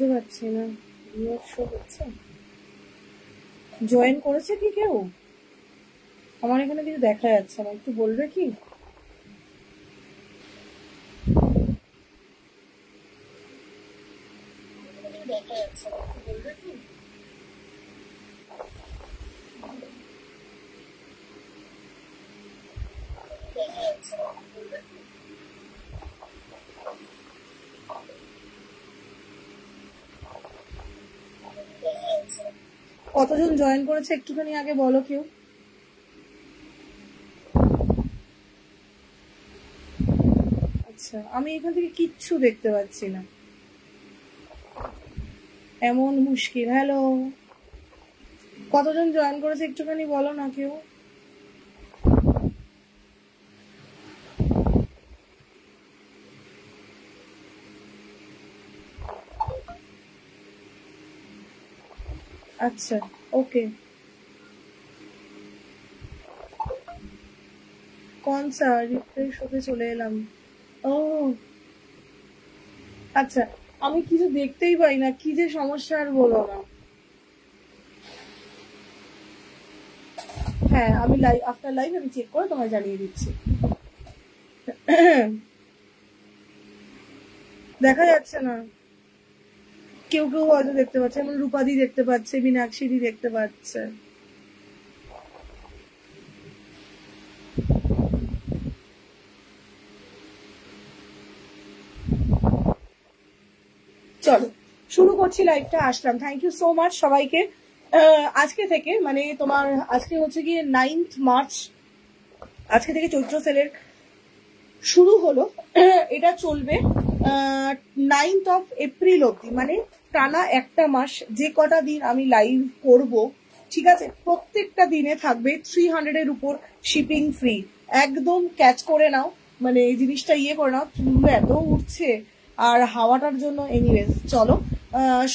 বুঝতে পারছি না শো হচ্ছে, জয়েন করেছে কি কেউ? আমার এখানে কিছু দেখা যাচ্ছে না, একটু বলবে কি? দেখা যাচ্ছে না, একটু বলবে কি? দেখা যাচ্ছে না, বলবে কি? কতজন জয়েন করেছে একটুখানি আগে বলো কেউ। আচ্ছা, আমি এখান থেকে কিচ্ছু দেখতে পাচ্ছি না, এমন মুশকিল। হ্যালো, কতজন জয়েন করেছে একটুখানি বলো না কেউ। আচ্ছা, ओके, कौन सा रिफ्रेश होके চলে এলাম। ও আচ্ছা, আমি কিছু দেখতেই পাই না, কি যে সমস্যা আর বলো না। হ্যাঁ, আমি লাইভ, আফটার লাইভ আমি চেক করে তোমায় জানিয়ে দিচ্ছি। দেখা যাচ্ছে না, কেউ কেউ হয়তো দেখতে পাচ্ছে, যেমন রূপাদি দেখতে পাচ্ছে, মীনাক্ষী দেখতে পাচ্ছে। চলো শুরু করছি লাইভটা, আসলাম। থ্যাংক ইউ সো মাচ সবাইকে। আজকে থেকে মানে তোমার আজকে হচ্ছে গিয়ে 9th মার্চ, আজকে থেকে চৈত্র সেলের শুরু হলো। এটা চলবে 9th অফ এপ্রিল অব্দি, মানে টানা একটা মাস। যে কটা দিন আমি লাইভ করব, ঠিক আছে, প্রত্যেকটা দিনে থাকবে 300-এর উপর শিপিং ফ্রি। একদম ক্যাচ করে নাও, মানে এই জিনিসটা ইয়ে করে নাও। চুলগুলো এত উঠছে আর হাওয়াটার জন্য। এনিওয়েজ চলো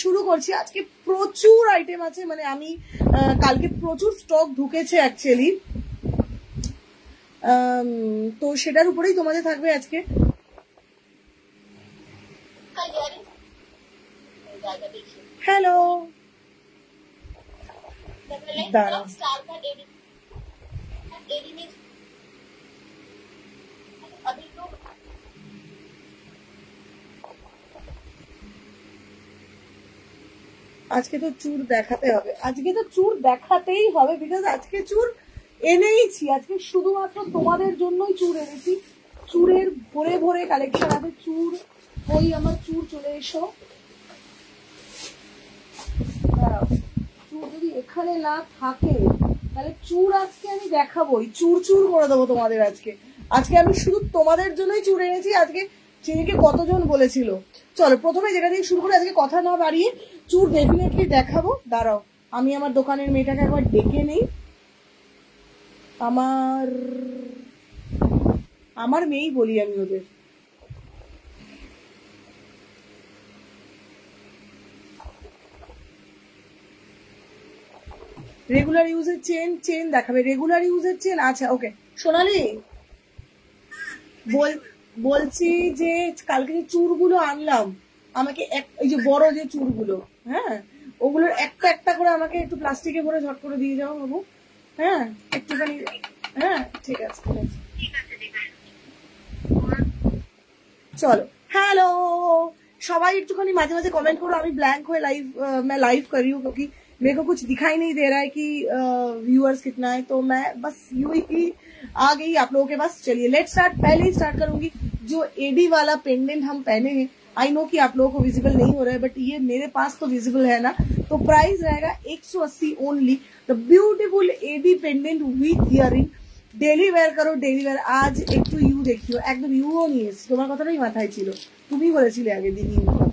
শুরু করছি। আজকে প্রচুর আইটেম আছে, মানে আমি কালকে প্রচুর স্টক ঢুকেছে অ্যাকচুয়ালি, তো সেটার উপরেই তোমাদের থাকবে আজকে। হ্যালো, আজকে তো চুর দেখাতে হবে, আজকে তো চুর দেখাতেই হবে, বিকজ আজকে চুর এনেইছি, আজকে শুধুমাত্র তোমাদের জন্যই চুর এনেছি। চুরের ভরে ভরে কালেকশন আছে। চুর, ওই আমার চুর চলে এসো। চুর যদি এখানে না থাকে তাহলে চুর আজকে আমি দেখাবোই, চুর চুর করে দেবো তোমাদের আজকে। আজকে আমি শুধু তোমাদের জন্যই চুর এনেছি। আজকে সেদিকে কতজন বলেছিল। চলো প্রথমে যেটা দিয়ে শুরু করে, আজকে কথা না বাড়িয়ে চুর ডেফিনেটলি দেখাবো। দাঁড়াও, আমি আমার দোকানের মেয়েটাকে একবার ডেকে নেই। আমার মেয়েই বলি আমি ওদের। রেগুলার ইউজের চেন দেখাবে, রেগুলার ইউজের চেন। আচ্ছা ওকে, সোনালি বলছি যে কালকে যে চুরগুলো আনলাম, আমাকে এই যে বড় যে চুরগুলো, হ্যাঁ, ওগুলোর একটা একটা করে আমাকে একটু প্লাস্টিকে ভরে ঝট করে দিয়ে যাও বাবু। হ্যাঁ একটুখানি, হ্যাঁ ঠিক আছে ঠিক আছে। চলো হ্যালো সবাই, একটুখানি মাঝে माझे कमेंट करो। আমি ब्लैंक हुए मैं लाइव कर रही हूँ क्योंकि मेरे को कुछ दिखाई नहीं दे रहा है कि व्यूअर्स कितना है, तो मैं बस यूं ही आ गई आप लोगों के पास। चलिए लेट स्टार्ट। पहले ही स्टार्ट करूंगी, जो एडी वाला पेंडेंट हम पहने हैं, आई नो कि आप लोगों को विजिबल नहीं हो रहा है, बट ये मेरे पास तो विजिबल है ना। तो प्राइस रहेगा 180 only. The beautiful AD pendant with earring. Daily wear করো, ডেলি ওয়্যার। আজ একটু ইউ দেখিও, একদম ইউও নিয়ে এসছি, তোমার কথাটাই মাথায় ছিল, তুমি বলেছিলে আগের দিন ইউ কথা।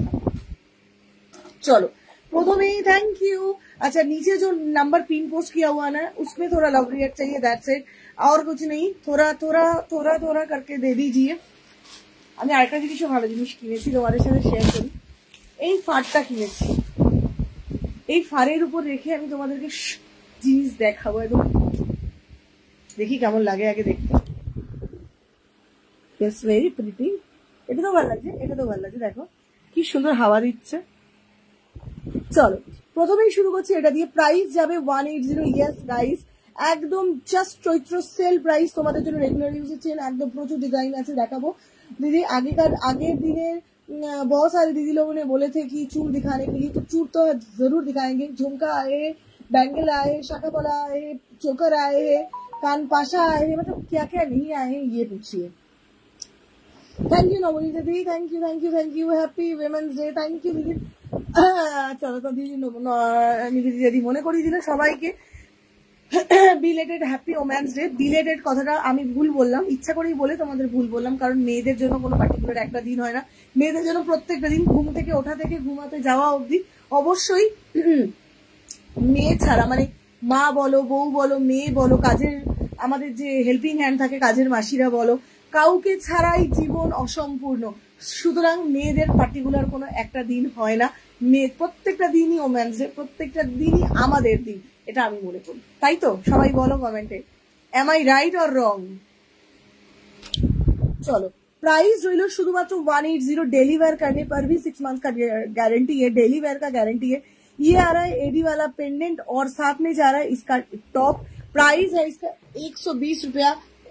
चलो प्रथमेই थैंक यू। अच्छा नीचे जो नंबर पिन पोस्ट किया हुआ ना, उसमें थोड़ा लव रिएक्ट चाहिए, दैट्स इट, और कुछ नहीं। थोड़ा थोड़ा थोड़ा थोड़ा करके दे दीजिए। আমি আরেকটা জিনিসও ভালো জিনিস কিনেছি, তোমাদের সাথে শেয়ার করি। এই ফাড়টা কিনেছি, এই ফাড়ের উপর রেখে আমি তোমাদেরকে জিনিস দেখাবো একদম। দেখি কেমন লাগে আগে দেখতে। It's very pretty. এটা তো ভালো লাগছে, এটা তো ভালো লাগছে। দেখো কি সুন্দর হাওয়া দিচ্ছে, চলো প্রথমেই শুরু করছি এটা দিয়ে। প্রাইস যাবে 180। ইয়েস গাইস, একদম জাস্ট চৈত্র সেল প্রাইস তোমাদের জন্য। রেগুলার ইউজের চেন একদম প্রচুর डिजाइन আছে দেখাবো दीदी। आगे दिने बहुत सारे दीदी लोगों ने बोले थे कि चूर दिखाने के लिए, तो चूर तो जरूर दिखाएंगे। झुमका आए, बैंगल आए, शाकापला आए, चोकर आए हैं, कान पाशा आए हैं, मतलब क्या क्या नहीं आए हैं ये पूछिए। थैंक यू नवनी दीदी, thank you thank you thank you, happy women's day, thank you दीदी। चलो तो दीदी दीदी মনে করিয়ে দিল সবাইকে belated happy women's day. Belated কথাটা আমি ভুল বললাম, ইচ্ছা করেই বলে তোমাদের ভুল বললাম, কারণ মেয়েদের জন্য কোনো পার্টিকুলার একটা দিন হয় না। মেয়েদের জন্য প্রত্যেকটা দিন ঘুম থেকে ওঠা থেকে ঘুমাতে যাওয়া অবধি অবশ্যই মেয়ে ছাড়া, মানে মা বলো, বউ বলো, মেয়ে বলো, কাজের আমাদের যে হেল্পিং হ্যান্ড থাকে, কাজের মাসিরা বলো, কাউকে ছাড়াই জীবন অসম্পূর্ণ। সুতরাং মেয়েদের পার্টিকুলার কোনো একটা দিন হয় না। মেয়ে প্রত্যেকটা দিনই ওম্যান্স ডে, প্রত্যেকটা দিনই আমাদের দিন, এটা আমি মনে করি। তাই তো সবাই বলো কমেন্টে, am I right or wrong? চলো प्राइस रही शुधुमात्र 180। डेली वेयर करने पर भी 6 मंथ का गारंटी है, डेली वेयर का गारंटी है। ये आ रहा है एडी वाला पेंडेंट और साथ में जा रहा है इसका टॉप। प्राइस है इसका 120 रुपया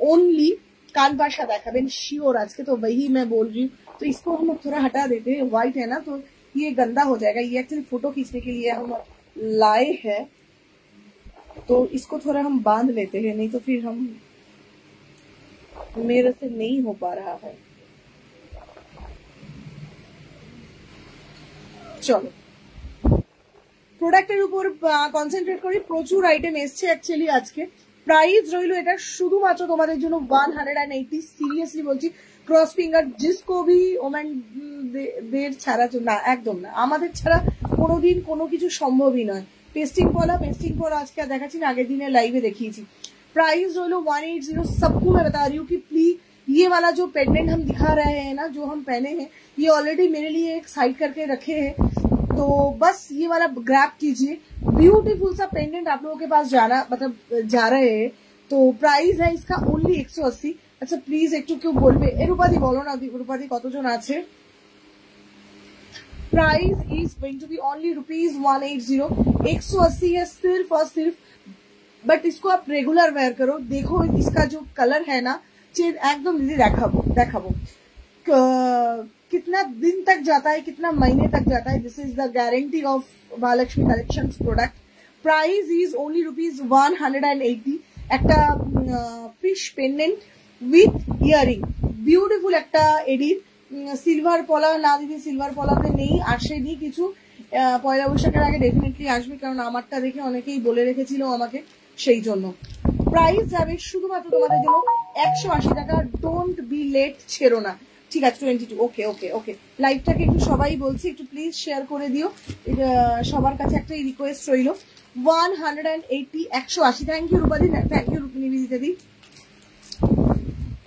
ओनली। कान पाशा देखाबेन श्योर आज के, तो वही मैं बोल रही हूँ। तो इसको हम लोग थोड़ा हटा देते हैं, व्हाइट है ना तो ये गंदा हो जाएगा। ये एक्चुअली फोटो खींचने के लिए हम लाए हैं, तो इसको थोड़ा हम बांध लेते हैं, नहीं तो फिर हम मेरे से नहीं हो पा रहा है। चलो প্রোডাক্টের উপর কনসেন্ট্রেট করি। প্রচুর আইটেম এসছে অ্যাকচুয়ালি আজকে। প্রাইস রইল এটা শুধুমাত্র তোমাদের জন্য 180। সিরিয়াসলি বলছি, ক্রস ফিঙ্গার जिसको भी ওম্যান দের ছাড়া না, একদম না, আমাদের ছাড়া কোনোদিন কোনো কিছু সম্ভবই নয়। पेस्टिंग पॉला आज क्या देखाচ্ছি না, আগের দিনে লাইভে দেখিয়েছি। प्राइस रइलो 180। सबको मैं बता रही हूँ कि प्लीज ये वाला जो पेंडेंट हम दिखा रहे हैं ना, जो हम पहने हैं, ये ऑलरेडी मेरे लिए एक साइड करके रखे हैं, तो बस ये वाला ग्रैब कीजिए। ब्यूटीफुल सा पेंडेंट आप लोगों के पास जाना मतलब जा रहे हैं। तो प्राइस है इसका ओनली 180। अच्छा प्लीज একটু কেউ বলবে রূপাদি বলো না, রূপাদি কতজন আছে? Price is going to be only ₹180। 180 है सिर्फ और सिर्फ, बट इसको आप रेगुलर वेयर करो। देखो इसका जो कलर है ना, चेन एकदम दीदी देखाबो कितना दिन तक जाता है, कितना महीने तक जाता है। This is the guarantee of Mahalakshmi collections product. Price is only ₹180। একটা fish pendant with earring, beautiful একটা এডিট। সিলভার পলা না দিদি, সিলভার পলাতে নেই, আসেনি কিছু। পয়লা বৈশাখের আগে ডেফিনেটলি আসবে, কারণ আমারটা দেখে অনেকেই বলে রেখেছিল আমাকে, সেই জন্য। প্রাইস যাবে শুধুমাত্র তোমাদের জন্য 180 টাকা। ডোন্ট বি লেট, ছেড়ো না, ঠিক আছে? 22। ওকে ওকে ওকে, লাইভটাকে একটু সবাই বলছি একটু প্লিজ শেয়ার করে দিও, সবার কাছে একটা রিকোয়েস্ট রইল। 180, 180। থ্যাংক ইউ রূপাদি, থ্যাংক ইউ নিবেদিতা দি।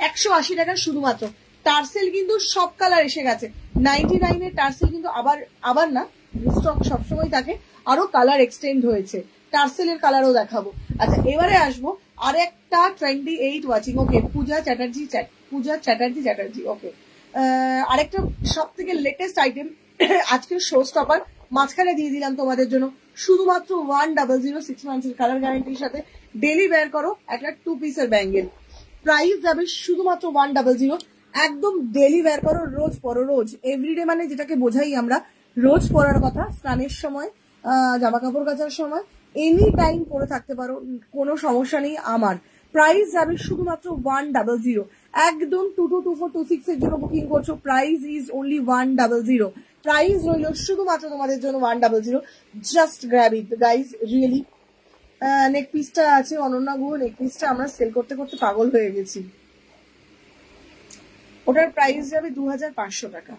180 টাকা শুধুমাত্র। টার্সেল কিন্তু সব কালার এসে গেছে। 99 এর টার্সেল কিন্তু আবার না, স্টক সবসময় থাকে, আরো কালার এক্সটেন্ড হয়েছে। টার্সেলের কালারও দেখাবো। আচ্ছা এবারে আসবো আরেকটা 28 ওয়াচিং। ওকে পূজা চ্যাটার্জি ওকে। আরেকটা সব থেকে লেটেস্ট আইটেম আজকের শো স্টপার মাঝখানে দিয়ে দিলাম তোমাদের জন্য শুধুমাত্র 100। 6 মান্থের কালার গ্যারান্টির সাথে ডেলি ওয়্যার করো একটা 2 পিসের ব্যাঙ্গেল। প্রাইস যাবে শুধুমাত্র 100। একদম ডেলি ওয়্যার করো, রোজ পরো, রোজ এভরিডে, মানে যেটাকে বোঝাই আমরা রোজ পরার কথা। স্নানের সময়, জামা কাপড় কাচার সময়, এনি টাইম পরে থাকতে পারো, কোনো সমস্যা নেই আমার। প্রাইস যাবে শুধুমাত্র 100। একদম 222426 এর জন্য বুকিং করছো। Price is only 100। প্রাইস রইল শুধুমাত্র তোমাদের জন্য 100। Just grab it guys, really. Neck পিসটা আছে অনন্যা গুহ, নেক পিসটা আমরা সেল করতে করতে পাগল হয়ে গেছি। ওটার প্রাইস যাবে 2500 টাকা।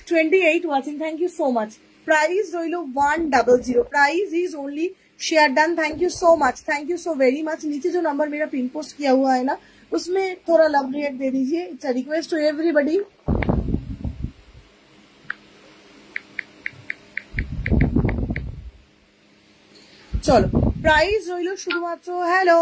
28 watching, thank you so much. Price रही 100। Price is only share done. Thank you so much, thank you so very much. नीचे जो नंबर मेरा पिन पोस्ट किया हुआ है ना, उसमें थोड़ा लव रिएक्ट दे दीजिए। It's a request to everybody. चलो प्राइस रही शुधुमात्र, हेलो,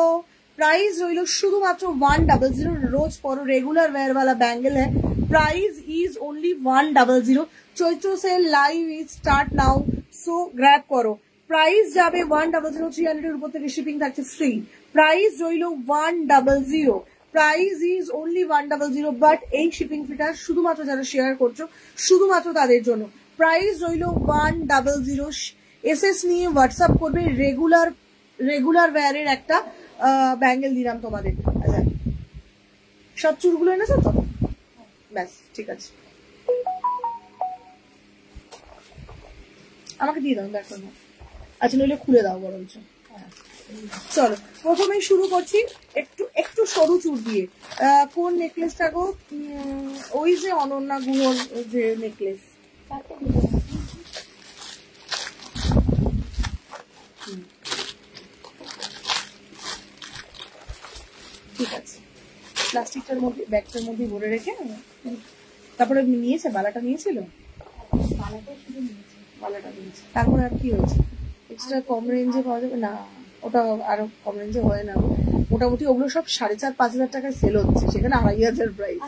प्राइस रही शुधुमात्र 100। रोज परो रेगुलर वेयर वाला बैंगल है। price is only 100. Chaitra sale live is start now, so grab করো। প্রাইস যাবে 100, 300 এর উপর থেকে শিপিং থাকছে ফ্রি। প্রাইস রইল 100, প্রাইস ইজ অনলি 100, বাট এই শিপিং ফিটা শুধুমাত্র যারা শেয়ার করছো শুধুমাত্র তাদের জন্য। প্রাইস রইল 100। এসএস নিয়ে হোয়াটসঅ্যাপ করবে। রেগুলার ওয়্যারের একটা ব্যাঙ্গেল দিলাম তোমাদের। আচ্ছা, সব চুরগুলো এনেছো তো? ব্যাস, ঠিক আছে, আমাকে দিয়ে দাও দেখো না। আচ্ছা, নইলে খুলে দাও বরঞ্চ। চলো, প্রথমেই শুরু করছি একটু সরু চুর দিয়ে। কোন নেকলেসটা গো? ওই যে অনন্যা গুহর যে নেকলেস। ঠিক আছে, প্লাস্টিকটার মধ্যে ব্যাগটার মধ্যে ভরে রেখে তারপরে নিয়েছে, বালাটা নিয়েছিল, বালাটা নিয়েছে। তারপরে আর কি হয়েছে? এক্সট্রা কম রেঞ্জে পাওয়া যাবে না? ওটা আরো কম রেঞ্জে হয় না, মোটামুটি ওগুলো সব 4,500-5,000 টাকায় সেল হচ্ছে, সেখানে 2,500 প্রাইস।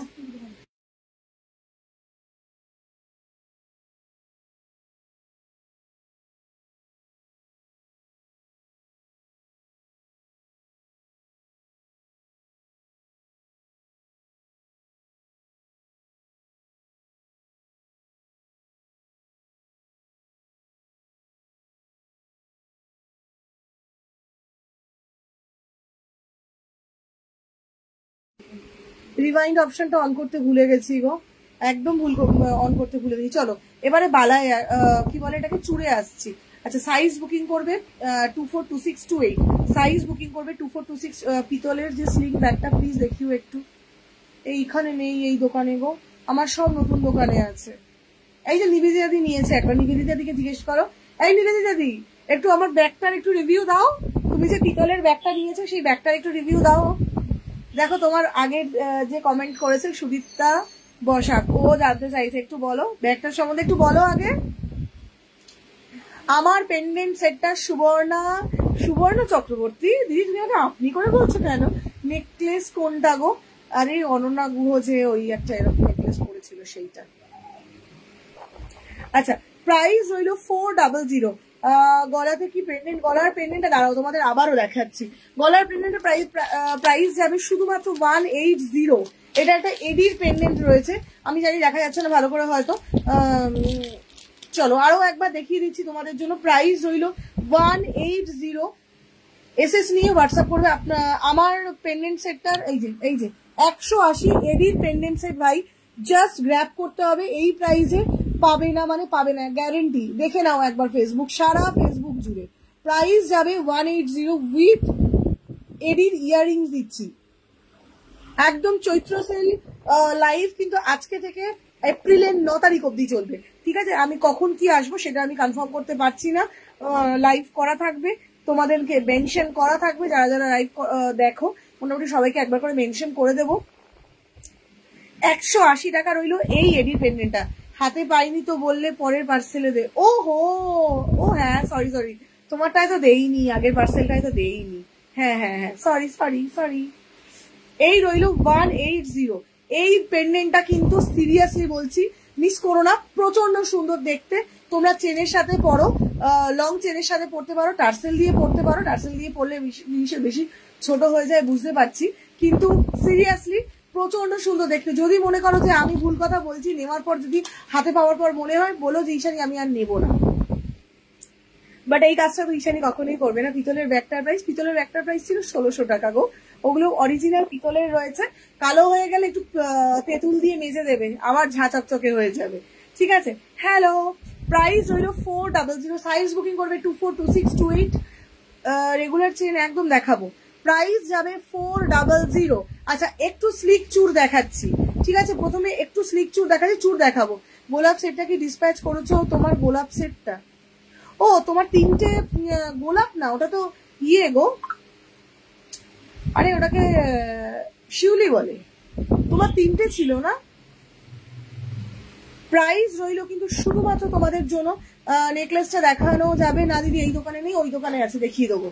রিভাইন্ড অপশনটা অন করতে ভুলে গেছি গো, একদম অন করতে ভুলে গেছি। চলো এবারে বালায় কি বলে এটাকে, চুড়ে আসছি। আচ্ছা, সাইজ বুকিং করবে 242628, সাইজ বুকিং করবে 2426। পিতলের যে স্লিং ব্যাগটা প্লিজ দেখিও একটু। এইখানে নেই এই দোকানে গো, আমার সব নতুন দোকানে আছে। এই যে নিবেদিতা দি নিয়েছে, একবার নিবেদিতা দিকে জিজ্ঞেস করো। এই নিবেদিতা দি, একটু আমার ব্যাগটার একটু রিভিউ দাও। তুমি যে পিতলের ব্যাগটা নিয়েছো সেই ব্যাগটার একটু রিভিউ দাও। দেখো, তোমার আগের যে কমেন্ট করেছে সুদীপ্তা বসাক, ও জানতে চাইছে, একটু বলো ব্যাগটার সম্বন্ধে, একটু বলো আগে। আমার পেন্ডেন্ট সেটটা সুবর্ণ চক্রবর্তী। দিদি তুমি আগে আপনি করে বলছো কেন? নেকলেস কোনটা গো? আরে অনন্যা গুহ যে ওই একটা এরকম নেকলেস পরেছিল সেইটা। আচ্ছা, প্রাইস হইলো 400। গলাতে কি পেন্ডেন্ট? গলার পেন্ডেন্টটা দাঁড়াও তোমাদের আবারও দেখাচ্ছি। গলার পেন্ডেন্টের প্রাইস যাবে শুধুমাত্র 180। এটা একটা এডির পেন্ডেন্ট রয়েছে, আমি জানি দেখা যাচ্ছে না ভালো করে হয়তো। চলো আরো একবার দেখিয়ে দিচ্ছি তোমাদের জন্য। প্রাইস রইলো 180। এসএস নিয়ে হোয়াটসঅ্যাপ করবে আমার পেন্ডেন্ট সেটটার। এই যে 180 এডির পেন্ডেন্ট সেট ভাই, জাস্ট গ্র্যাব করতে হবে। এই প্রাইসে পাবে না মানে পাবে না, গ্যারেন্টি। দেখে নাও একবার ফেসবুক, সারা ফেসবুক জুড়ে। প্রাইস যাবে 180 উইথ এডির ইয়াররিংস দিচ্ছি। একদম চৈত্র সেল লাইভ কিন্তু আজকে থেকে এপ্রিলের 9 তারিখ অব্দি চলবে, ঠিক আছে? আমি কখন কি আসবো সেটা আমি কনফার্ম করতে পারছি না। লাইভ করা থাকবে, তোমাদেরকে মেনশন করা থাকবে, যারা যারা লাইভ দেখো মোটামুটি সবাইকে একবার করে মেনশন করে দেবো। 180 টাকা রইলো এই এডির পেন্ডেন্টটা। হাতে পাইনি তো বললে পরের পার্সেলে দে। ও হ্যাঁ, সরি, তোমারটাই তো দেইনি, আগের পার্সেলটাই তো দেইনি। হ্যাঁ, সরি। এই রইলো 180। এই পেন্ডেন্টটা কিন্তু সিরিয়াসলি বলছি, মিস করো না, প্রচন্ড সুন্দর দেখতে। তোমরা চেনের সাথে পরো, লং চেনের সাথে পরতে পারো, টার্সেল দিয়ে পরতে পারো। টার্সেল দিয়ে পরলে জিনিসের বেশি ছোট হয়ে যায় বুঝতে পারছি, কিন্তু সিরিয়াসলি প্রচন্ড সুন্দর দেখতে। যদি মনে করো যে আমি ভুল কথা বলছি, নেওয়ার পর যদি হাতে পাওয়ার পর মনে হয়, বলো যে ঈশানী আমি আর নেবো না, বাট এই কাজটা তো ঈশানী কখনোই করবে না। পিতলের ব্যাগটার প্রাইস ছিল 1600 টাকা গো। ওগুলো অরিজিনাল পিতলের রয়েছে, কালো হয়ে গেলে একটু তেঁতুল দিয়ে মেজে দেবে, আবার ঝাঁ চকচকে হয়ে যাবে, ঠিক আছে? হ্যালো, প্রাইস হইলো 400। সাইজ বুকিং করবে 242628। রেগুলার চেন একদম দেখাবো। প্রাইস যাবে 400। আচ্ছা, একটু স্লিক চুর দেখাচ্ছি, ঠিক আছে? প্রথমে একটু স্লিক চুর দেখাচ্ছি, চুর দেখাবো। গোলাপ সেটটা কি ডিসপ্যাচ করেছো? তোমার গোলাপ সেটটা, ও তোমার 3টে গোলাপ না, ওটা তো ইয়ে গো, আরে ওটাকে শিউলি বলে। তোমার 3টে ছিল না? প্রাইস রইলো কিন্তু শুধুমাত্র তোমাদের জন্য। নেকলেসটা দেখানো যাবে না দিদি, এই দোকানে নেই, ওই দোকানে আছে, দেখিয়ে দেবো।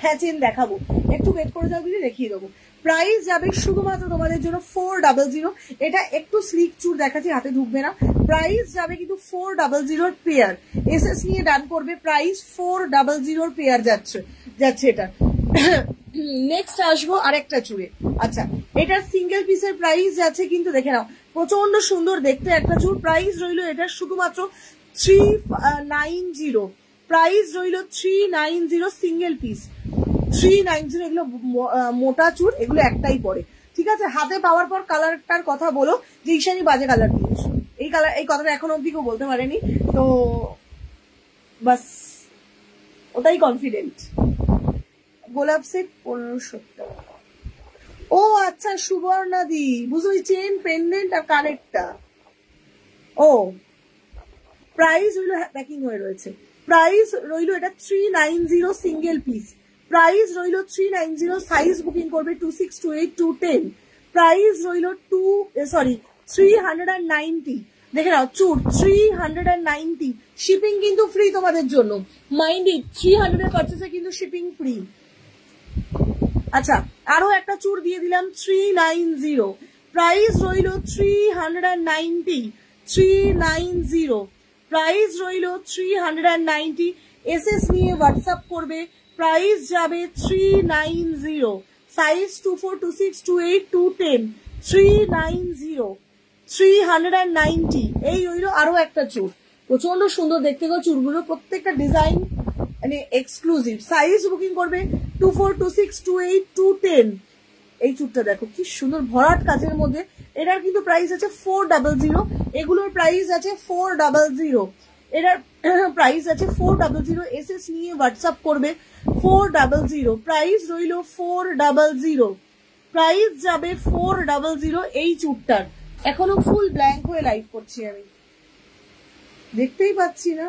হ্যাঁ চেন দেখাবো, একটু ওয়েট করে যাও দিদি, দেখিয়ে দেবো। প্রাইস যাবে শুধুমাত্র তোমাদের জন্য 400। এটা একটু স্লিক চুর দেখাচ্ছি, হাতে ঢুকবে না। প্রাইস যাবে কিন্তু 400 পেয়ার। এসএস নিয়ে ডান করবে। প্রাইস 400 পেয়ার যাচ্ছে এটা। নেক্সট আসবো আরেকটা চুড়ে। আচ্ছা, এটার সিঙ্গেল পিসের প্রাইস যাচ্ছে কিন্তু দেখে নাও, প্রচন্ড সুন্দর দেখতে একটা চুড়। প্রাইস রইল এটা শুধুমাত্র 390। প্রাইস রইল 390 সিঙ্গেল পিস, 390। এগুলো মোটা চুড়, এগুলো একটাই পরে, ঠিক আছে। হাতে পাওয়ার পর কালারটার কথা বলো যে ঈশানী বাজে কালার দিয়েছো, এই কালার, এই কথাটা এখন অব্দি কেউ বলতে পারেনি, তো বাস ওটাই কনফিডেন্ট। গোলাপ সেট 1500 টাকা। ও আচ্ছা, সুবর্ণাদি বুঝলি, চেন পেন্ডেন্ট আর কানেরটা। ও প্রাইস রইল, প্যাকিং হয়ে রয়েছে। প্রাইস রইল এটা 390 সিঙ্গেল পিস। প্রাইস রইল 390। সাইজ বুকিং করবে 2628 210। প্রাইস রইল 390। দেখে নাও চুর 390। শিপিং কিন্তু ফ্রি তোমাদের জন্য, মাইন্ড ইট। 300 এর পারচেসে কিন্তু শিপিং ফ্রি। আচ্ছা, আরো একটা চুর দিয়ে দিলাম 390। প্রাইস রইল 390। প্রাইস রইল 390। এসএস নিয়ে হোয়াটসঅ্যাপ করবে। প্রাইস যাবে 390। সাইজ 242628 210। 390। এই রইল আরো একটা চুর, প্রচন্ড সুন্দর দেখতে গো চুরগুলো, প্রত্যেকটা ডিজাইন মানে এক্সক্লুসিভ। সাইজ বুকিং করবে 242628 210। এই চুরটা দেখো কি সুন্দর ভরাট কাজের মধ্যে। এটার কিন্তু প্রাইস আছে 400। এগুলোর প্রাইস আছে 400। এটার প্রাইস আছে 400। এসএস নিয়ে হোয়াটসঅ্যাপ করবে 400। প্রাইস রইল 400। প্রাইস যাবে 400 এই চুরটার। এখনো ফুল ব্ল্যাঙ্ক হয়ে লাইভ করছি আমি, দেখতেই পাচ্ছি না।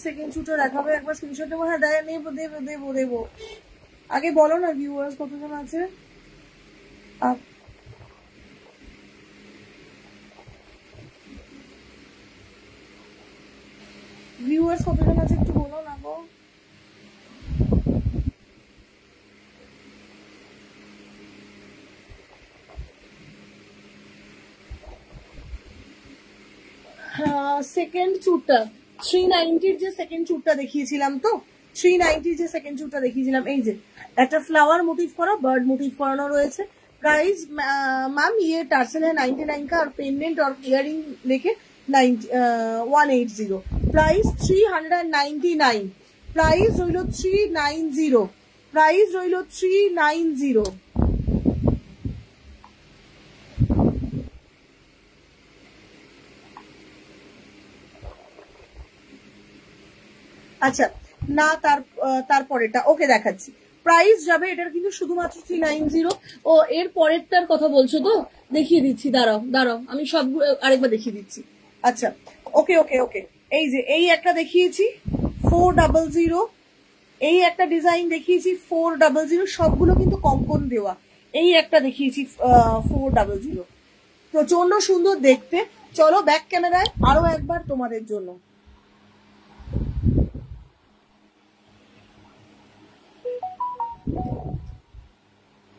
সেকেন্ড শুটও দেখাবে, একবার স্ক্রিনশট দেবো। হ্যাঁ দেবো। আগে বলো না ভিউয়ার্স কতজন আছে। ভিউয়ার্স কতজন আছে একটু বলো না গো। সেকেন্ড চুটটা 390 যে সেকেন্ড চুটটা দেখিয়েছিলাম, তো 390 যে সেকেন্ড চুটটা দেখিয়েছিলাম, এই যে একটা ফ্লাওয়ার মোটিভ করা, বার্ড মোটিভ করানো রয়েছে। प्राइस मैम ये टार्सल है 99 का और पेंडेंट और इयरिंग लेके 180। प्राइस 399। प्राइस रइलो 390। प्राइस रइलो 390। আচ্ছা না তারপরেটা ওকে দেখাচ্ছি। প্রাইস যাবে এটার কিন্তু শুধুমাত্র 390। ও এর পরেরটার কথা বলছো তো, দেখিয়ে দিচ্ছি, দাঁড়াও আমি সব আরেকবার দেখিয়ে দিচ্ছি। আচ্ছা ওকে ওকে ওকে, এই যে এই একটা দেখিয়েছি 400, এই একটা ডিজাইন দেখিয়েছি 400, সবগুলো কিন্তু কম্পন দেওয়া। এই একটা দেখিয়েছি 400, প্রচন্ড সুন্দর দেখতে। চলো ব্যাক ক্যামেরায় আরো একবার তোমাদের জন্য।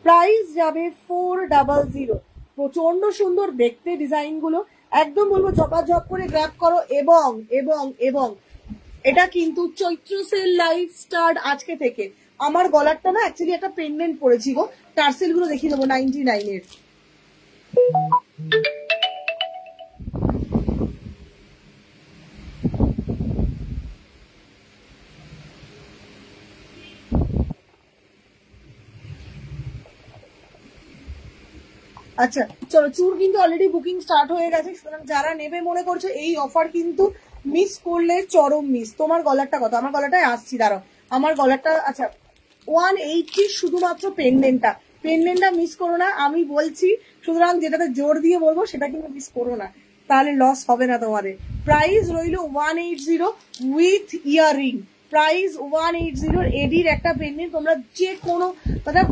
প্রাইস যাবে 400। প্রচন্ড সুন্দর দেখতে ডিজাইন গুলো, একদম বলবো ঝপাঝপ করে গ্র্যাব করো। এবং এবং এবং এটা কিন্তু চৈত্র সেল লাইভ স্টার্ট আজকে থেকে। আমার গলারটা না অ্যাকচুয়ালি একটা পেন্ডেন্ট পরেছি গো, টার্সেল গুলো দেখিয়ে দেবো 99 এর। আচ্ছা চলো, চুর কিন্তু অলরেডি বুকিং স্টার্ট হয়ে গেছে, সুতরাং যারা নেবে মনে করছো এই অফার কিন্তু মিস করলে চরম মিস। তোমার গলারটা কত? আমার গলাটায় আসছি, দাঁড়াও। আমার গলারটা আচ্ছা 180 শুধুমাত্র পেন্ডেন্টটা মিস করো না, আমি বলছি। সুতরাং যেটাতে জোর দিয়ে বলবো সেটা কিন্তু মিস করো না, তাহলে লস হবে না তোমাদের। প্রাইস রইল 180 উইথ ইয়াররিং। प्राइस 180 एडीर एक पेंडेंट तुम्हारा जे कोनो मतलब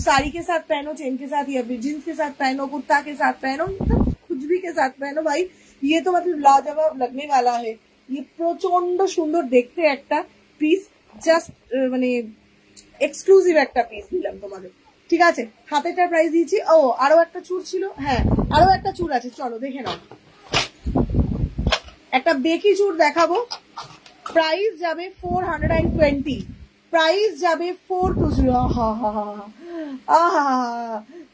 साड़ी के साथ पहनो, चेन के साथ या जींस के साथ पहनो, कुर्ता के साथ पहनो, मतलब कुछ भी के साथ पहनो भाई, ये तो मतलब लाजवाब लगने वाला है। ये प्रचंड सुंदर देखते एक पिस, জাস্ট মানে এক্সক্লুসিভ একটা পিস দিলাম তোমাদের, ঠিক আছে। হাতেটার প্রাইস দিয়েছি। ও আরো একটা চুর ছিল, হ্যাঁ আরো একটা চুর আছে, চলো দেখে নাও। একটা বেকি চুর দেখাবো, প্রাইস যাবে 420, প্রাইস যাবে 420। আহা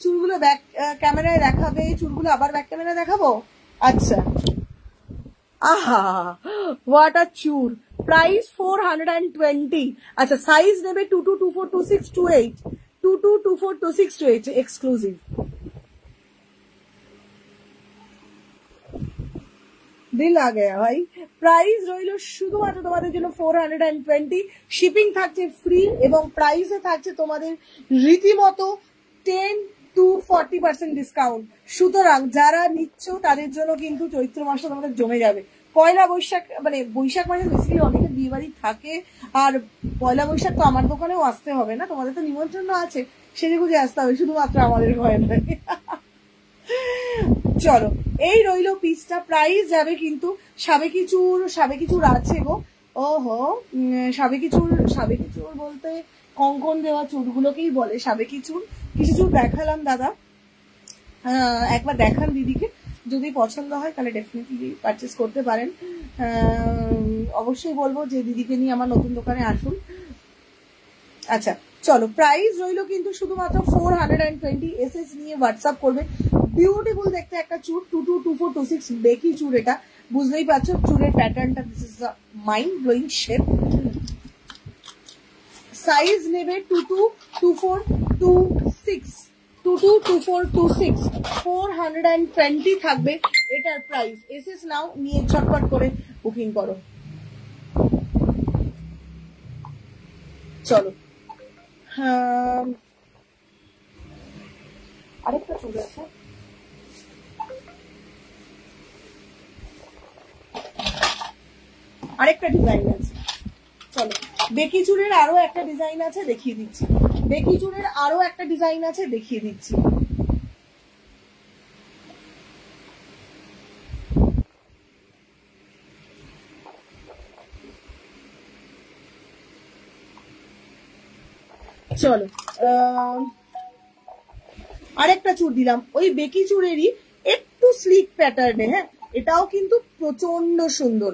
চুলগুলো ব্যাক ক্যামেরায় দেখাবে, চুলগুলো আবার ব্যাক ক্যামেরায় দেখাবো। আচ্ছা আহা হোয়াট আ চুর, প্রাইস 420। আচ্ছা সাইজ নেবে 22, 24, 26, 28, 22, 24, 26, 28 এক্সক্লুসিভ। দিল আ গয়া ভাই। প্রাইস রইল শুধুমাত্র তোমাদের জন্য 420, শিপিং থাকছে ফ্রি এবং প্রাইসে থাকছে তোমাদের রীতিমতো 10 to 40% ডিসকাউন্ট। সুতরাং যারা নিচ্ছ তাদের জন্য কিন্তু চৈত্র মাসটা তোমাদের জমে যাবে। পয়লা বৈশাখ মানে বৈশাখ মাসে বেসিক্যালি অনেকে বিয়ে বাড়ি থাকে, আর পয়লা বৈশাখ তো আমার দোকানেও আসতে হবে না, তোমাদের তো নিমন্ত্রণ আছে, সেজে গুজে আসতে হবে, শুধুমাত্র আমাদের ঘরে নয়। চলো এই রইল পিসটা। প্রাইস যাবে কিন্তু সাবেকি চুর আছে গো। ওহো সাবেকি চুর বলতে কঙ্কন দেওয়া চুরগুলোকেই বলে সাবেকি চুর। কিছু চুর দেখালাম দাদা, একবার দেখান দিদিকে, যদি পছন্দ হয় তাহলে ডেফিনেটলি পারচেস করতে পারেন। অবশ্যই বলবো যে দিদিকে নিয়ে আমার নতুন দোকানে আসুন। আচ্ছা চলো প্রাইস রইল কিন্তু শুধুমাত্র 420, এসএস নিয়ে হোয়াটসঅ্যাপ করবে। বিউটিফুল দেখতে একটা চুর, 22, 24, 26 বেকি চুর, এটা বুঝতেই পারছো চুরের প্যাটার্নটা, this is a mind blowing shape. Size নেবে 22, 24, 26, 22, 24, 26, 420 থাকবে এটার প্রাইস। এসএস নাও নিয়ে ঝটপট করে বুকিং করো। চলো আরেকটা চুল আছে, আরেকটা ডিজাইন আছে। চলো বেকি চুরের আরো একটা ডিজাইন আছে দেখিয়ে দিচ্ছি, বেকি চুরের আরো একটা ডিজাইন আছে দেখিয়ে দিচ্ছি। চলো আরেকটা চুর দিলাম ওই বেকি চুরেরই একটু স্লিক প্যাটার্নে। হ্যাঁ এটাও কিন্তু প্রচন্ড সুন্দর,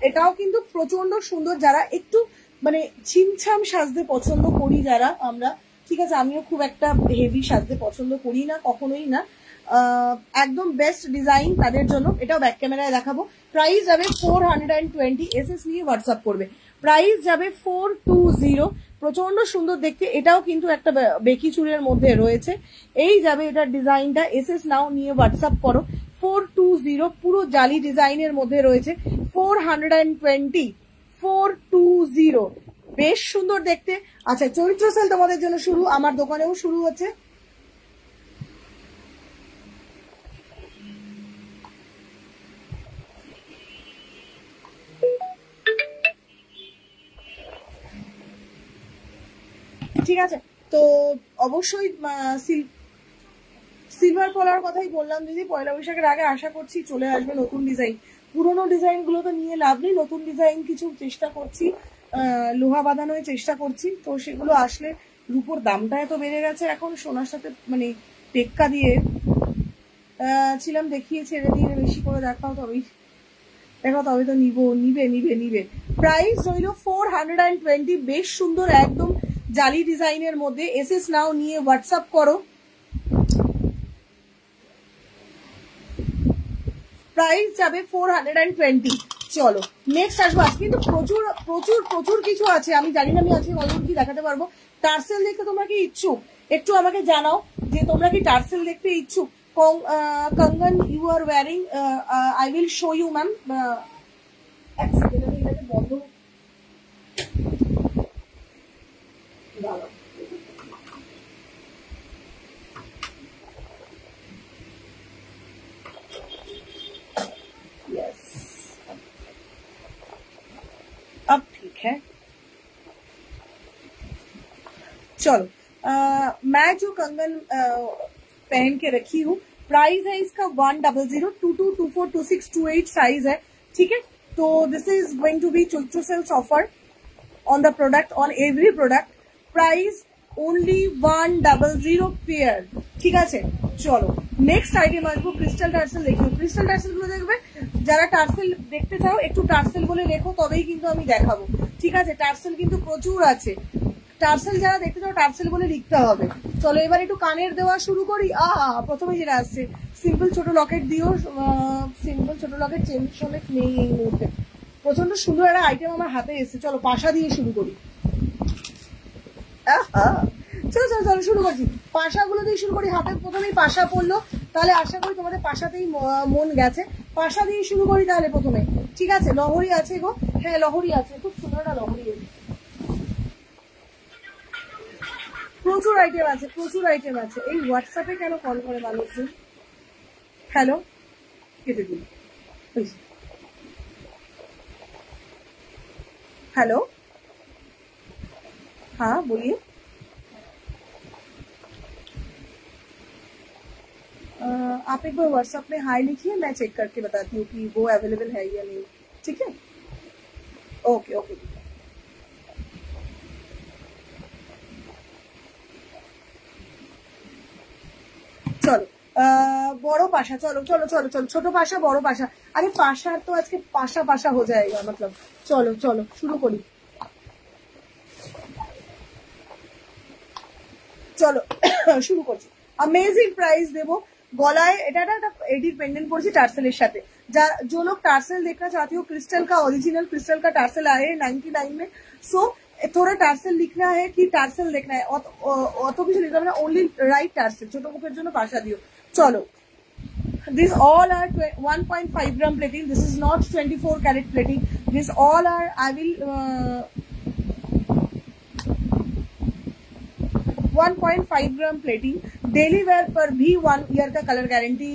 এটাও কিন্তু প্রচন্ড সুন্দর। যারা একটু মানে ছিমছাম সাজতে পছন্দ করি যারা আমরা, ঠিক আছে, আমিও খুব একটা হেভি সাজতে পছন্দ করি না, কখনোই না, একদম বেস্ট ডিজাইন তাদের জন্য। এটাও ব্যাক ক্যামেরায় দেখাবো। প্রাইস যাবে 420, এসএস নিয়ে হোয়াটসঅ্যাপ করবে। প্রাইস যাবে 420, প্রচন্ড সুন্দর দেখতে। এটাও কিন্তু একটা বেকি চুরের মধ্যে রয়েছে, এই যাবে এটার ডিজাইনটা। এসএস নাও নিয়ে হোয়াটসঅ্যাপ করো। 420 পুরো জালি ডিজাইনের মধ্যে রয়েছে। 420, 420 বেশ সুন্দর দেখতে। আচ্ছা চৈত্র সেল তোমাদের জন্য শুরু, আমার দোকানেও শুরু হচ্ছে। ঠিক আছে তো অবশ্যই সিলভার পলার কথাই বললাম দিদি, পয়লা বৈশাখের আগে আশা করছি চলে আসবে নতুন ডিজাইন। পুরোনো ডিজাইন গুলো তো নিয়ে লাভ নেই, নতুন ডিজাইন কিছু চেষ্টা করছি, লোহা বাঁধানোর চেষ্টা করছি। তো সেগুলো আসলে রূপোর দামটা এত বেড়ে গেছে এখন, সোনার সাথে মানে টেক্কা দিয়ে ছিলাম, দেখিয়ে ছেড়ে দিয়ে বেশি করে দেখাও তবেই তো নিবে। প্রাইস রইল 420, বেশ সুন্দর একদম জালি ডিজাইনের মধ্যে। এসএস নাও নিয়ে হোয়াটসঅ্যাপ করো। প্রাইস যাবে 420। চলো নেক্সট আসবো। আজকে কিন্তু প্রচুর প্রচুর প্রচুর কিছু আছে, আমি জানি না আমি আজকে কতক্ষণ কি দেখাতে পারবো। টার্সেল দেখতে তোমরা কি ইচ্ছুক একটু আমাকে জানাও যে তোমরা কি টার্সেল দেখতে ইচ্ছুক। Kangan you are wearing, I will show you ma'am. Yes, अब ठीक है। चलो मैं जो कंगन पहन के रखी हूँ, प्राइस है इसका 100, 22, 24, 26, 28 साइज है, ठीक है। तो this is going to be चुलचू sales offer on the product, on every product, price only 100 pair, ঠিক আছে। চলো নেক্সট আইটেম আসবো, ক্রিস্টাল টার্সেল দেখিও। ক্রিস্টাল টার্সেল গুলো দেখবে, যারা টার্সেল দেখতে চাও একটু টার্সেল বলে রেখো, তবেই কিন্তু আমি দেখাবো, ঠিক আছে। টার্সেল কিন্তু প্রচুর আছে, টার্সেল যারা দেখতে চাও টার্সেল বলে লিখতে হবে। চলো এবার একটু কানের দেওয়া শুরু করি। প্রথমে যেটা আসছে সিম্পল ছোট লকেট দিও, সিম্পল ছোট লকেট চেন সমেত নেই এই মুহূর্তে। প্রচন্ড সুন্দর একটা আইটেম আমার হাতে এসছে। চলো পাশা দিয়ে শুরু করি। চলো চলো চলো শুরু করছি, পাশাগুলো দিয়ে শুরু করি। হাতে প্রথমেই পাশা পড়লো, তাহলে আশা করি তোমাদের পাশাতেই মন গেছে। পাশা দিয়ে শুরু করি তাহলে প্রথমে, ঠিক আছে। লহরি আছে গো, হ্যাঁ লহরি আছে, খুব সুন্দর একটা লহরি আছে। প্রচুর আইটেম আছে, প্রচুর আইটেম আছে। এই হোয়াটসঅ্যাপে কেন কল করে মানুষজন? হ্যালো, কেটে দিন। हेलो, हाँ बोलिए। आप एक बार व्हाट्सएप में हाई लिखिए, मैं चेक करके बताती हूँ कि वो अवेलेबल है या नहीं, ठीक है। ओके ओके, চলো বড় পাশা, চলো চলো চলো চলো, ছোট পাশা বড় পাশা। আরে পাশার তো আজকে পাশা পাশা हो जाएगा मतलब। চলো চলো শুরু করি, চলো শুরু করছি। अमेजिंग प्राइस देवो। गलाय এটা একটা এডি পেন্ডেন্ট পড়ছি টার্সেলের সাথে। जो लोग टार्सल देखना चाहती हो, क्रिस्टल का ओरिजिनल क्रिस्टल का टार्सल आए 99 में। सो थोड़ा टार्सल लिखना है कि टार्सल देखना है, অত কিছু লিখতে হবে না, ओनली राइट टार्सल। ছোট মুখের জন্য পাশা দিও। চলো, these all are 1.5 gram plating, this is not 24 carat plating, these all are I will 1.5 gram plating, daily wear पर भी 1 ईयर का कलर गारंटी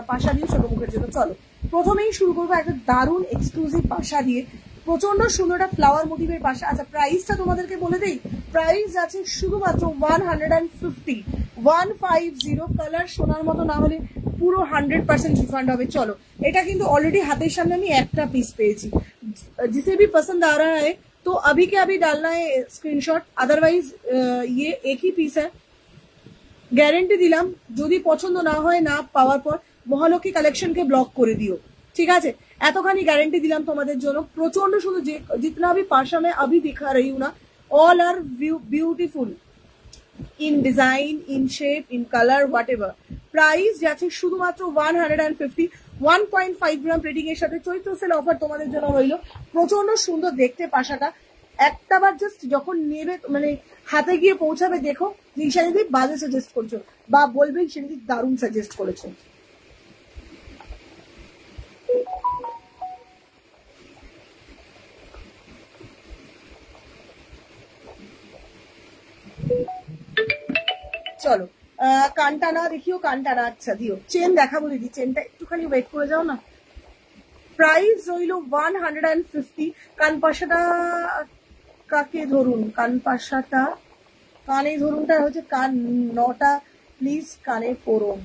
पाशा दिए ছোট মুখের জন্য। চলো প্রথমেই শুরু করবো একটা দারুণ এক্সক্লুসিভ পাশা দিয়ে, প্রচন্ড সুন্দর একটা ফ্লাওয়ার মোটিভের পাশা। আচ্ছা প্রাইসটা তোমাদেরকে বলে দেই, প্রাইস আছে শুধুমাত্র 150, 150। কালার সোনার মতো না হলে পুরো 100% রিফান্ড হবে। চলো এটা কিন্তু অলরেডি হাতের সামনে আমি একটা পিস পেয়েছি। जिसे भी पसंद आ रहा है तो अभी के अभी डालना है स्क्रीनशॉट, अदरवाइज ये एक ही পিস है। গ্যারেন্টি দিলাম যদি পছন্দ না হয় না পাওয়ার পর মহালক্ষ্মী কালেকশনকে ব্লক করে দিও, ঠিক আছে। এতখানি গ্যারেন্টি দিলাম তোমাদের জন্য। প্রচন্ড সুন্দর, जितना भी पाशा में अभी दिखा रही हूँ ना, all are beautiful in design, in shape, in color, whatever। Price যাচ্ছে শুধুমাত্র 150, 1.5 গ্রাম প্লেটিং এর সাথে চৈত্র সেল অফার তোমাদের জন্য রইল। প্রচন্ড সুন্দর দেখতে পাশাটা, একটাবার জাস্ট যখন নেবে মানে হাতে গিয়ে পৌঁছাবে দেখো যে ঈশানীদি বাজে সাজেস্ট করছো, বা বলবে ঈশানীদি দারুণ সাজেস্ট করেছো। চলো কানটানা দেখিও, কানটানা আচ্ছা দিও। চেন দেখাবো দিদি, চেনটা একটুখানি ওয়েট করে যাও না। প্রাইস রইল 150। কান পাশাটা কাকে ধরুন, কান পাশাটা কানে ধরুনটা হচ্ছে কান নটা, প্লিজ কানে পড়ুন।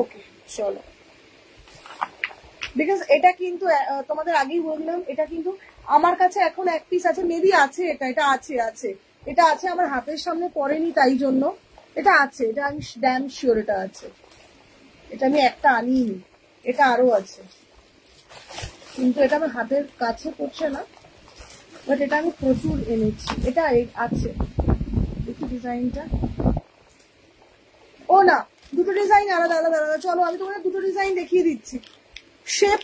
ওকে চলো, বিকজ এটা কিন্তু তোমাদের আগেই বললাম, এটা কিন্তু আমার কাছে এখন এক পিস আছে, মেবি আছে, এটা আছে আছে, এটা আছে আমার হাতের সামনে পড়েনি তাই জন্য এটা আছে, এটা আমি ড্যাম শিওর এটা আছে। এটা আমি একটা আনিনি, এটা আরো আছে, কিন্তু এটা আমার হাতের কাছে পড়ছে না, বাট এটা আমি প্রচুর এনেছি। এটা আছে, দেখি ডিজাইনটা। ও না, দুটো ডিজাইন আলাদা আলাদা আলাদা। চলো আমি তোমাদের দুটো ডিজাইন দেখিয়ে দিচ্ছি। শেপ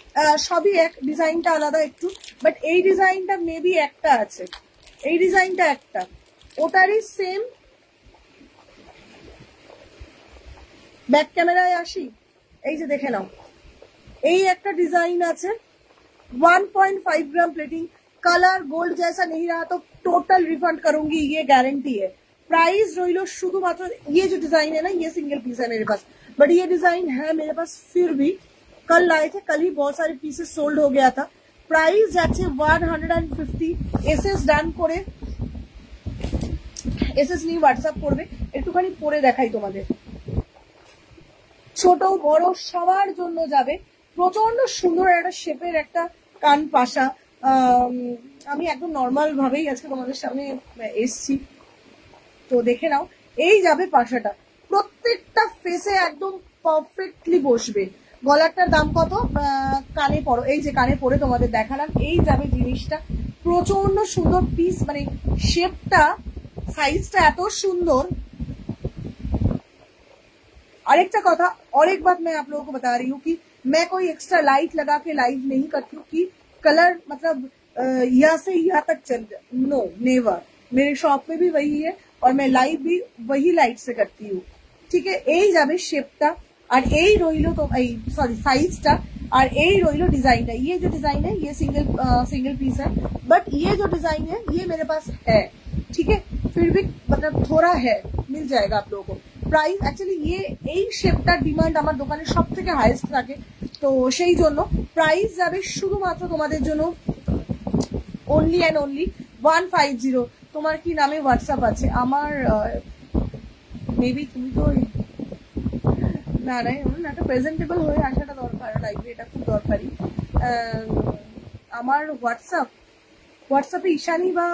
সবই এক, ডিজাইনটা আলাদা একটু, বাট এই ডিজাইনটা মেবি একটা আছে, এই ডিজাইনটা একটা, ওটারই সেম ব্যাক ক্যামেরায় আসি, এই যে দেখে নাও, এই একটা ডিজাইন আছে 1.5 ग्राम प्लेटिंग, कलर गोल्ड जैसा नहीं रहा तो टोटल रिफंड करूंगी, ये गारंटी है। प्राइस रोइलो शुधुमात्र, ये जो डिजाइन है ना ये सिंगल पीस है मेरे पास, बट ये डिजाइन है मेरे पास फिर भी, कल लाए थे, कल ही बहुत सारे पीसेस सोल्ड हो गया था। प्राइस যাচ্ছে 150, এসএস ডান করে, এসএস নিয়ে হোয়াটসঅ্যাপ করবে। একটুখানি পরে দেখাই তোমাদের, ছোট বড় সবার জন্য যাবে। প্রচন্ড সুন্দর একটা শেপের একটা কান পাশা, আমি একদম নর্মাল ভাবেই আজকে তোমাদের সামনে এসছি, তো দেখে নাও। এই যাবে পাশাটা, প্রত্যেকটা ফেসে একদম পারফেক্টলি বসবে। গলারটার দাম কত? কানে পরো, এই যে কানে পরে তোমাদের দেখালাম। এই যাবে জিনিসটা, প্রচন্ড সুন্দর পিস, মানে শেপটা সাইজটা এত সুন্দর। और एक कथा, और एक बात मैं आप लोगों को बता रही हूँ कि मैं कोई एक्स्ट्रा लाइट लगा के लाइव नहीं करती हूँ कि कलर मतलब यहाँ से यहाँ तक चल जाए, नो नेवर। मेरे शॉप पे भी वही है और मैं लाइव भी वही लाइट से करती हूँ, ठीक है। এই যাবে শেপটা, আর এই রইলো তো এই সরি সাইজটা, और এই রইলো डिजाइन है। ये जो डिजाइन है ये सिंगल पीस है, बट ये जो डिजाइन है ये मेरे पास है, ठीक है। फिर भी मतलब थोड़ा है, मिल जाएगा आप लोगों को। প্রাইস অ্যাকচুয়ালি এই শেপটার ডিমান্ড আমার দোকানে সব থেকে হাইয়েস্ট থাকে, তো সেই জন্য প্রাইস যাবে শুধুমাত্র তোমাদের জন্য অনলি অ্যান্ড অনলি 150। তোমার কি নামে হোয়াটসঅ্যাপ আছে? আমার মেবি তুমি তো না না একটা প্রেজেন্টেবল হয়ে আসাটা দরকার লাইভে, এটা খুব দরকারি। আমার হোয়াটসঅ্যাপে ঈশানী বা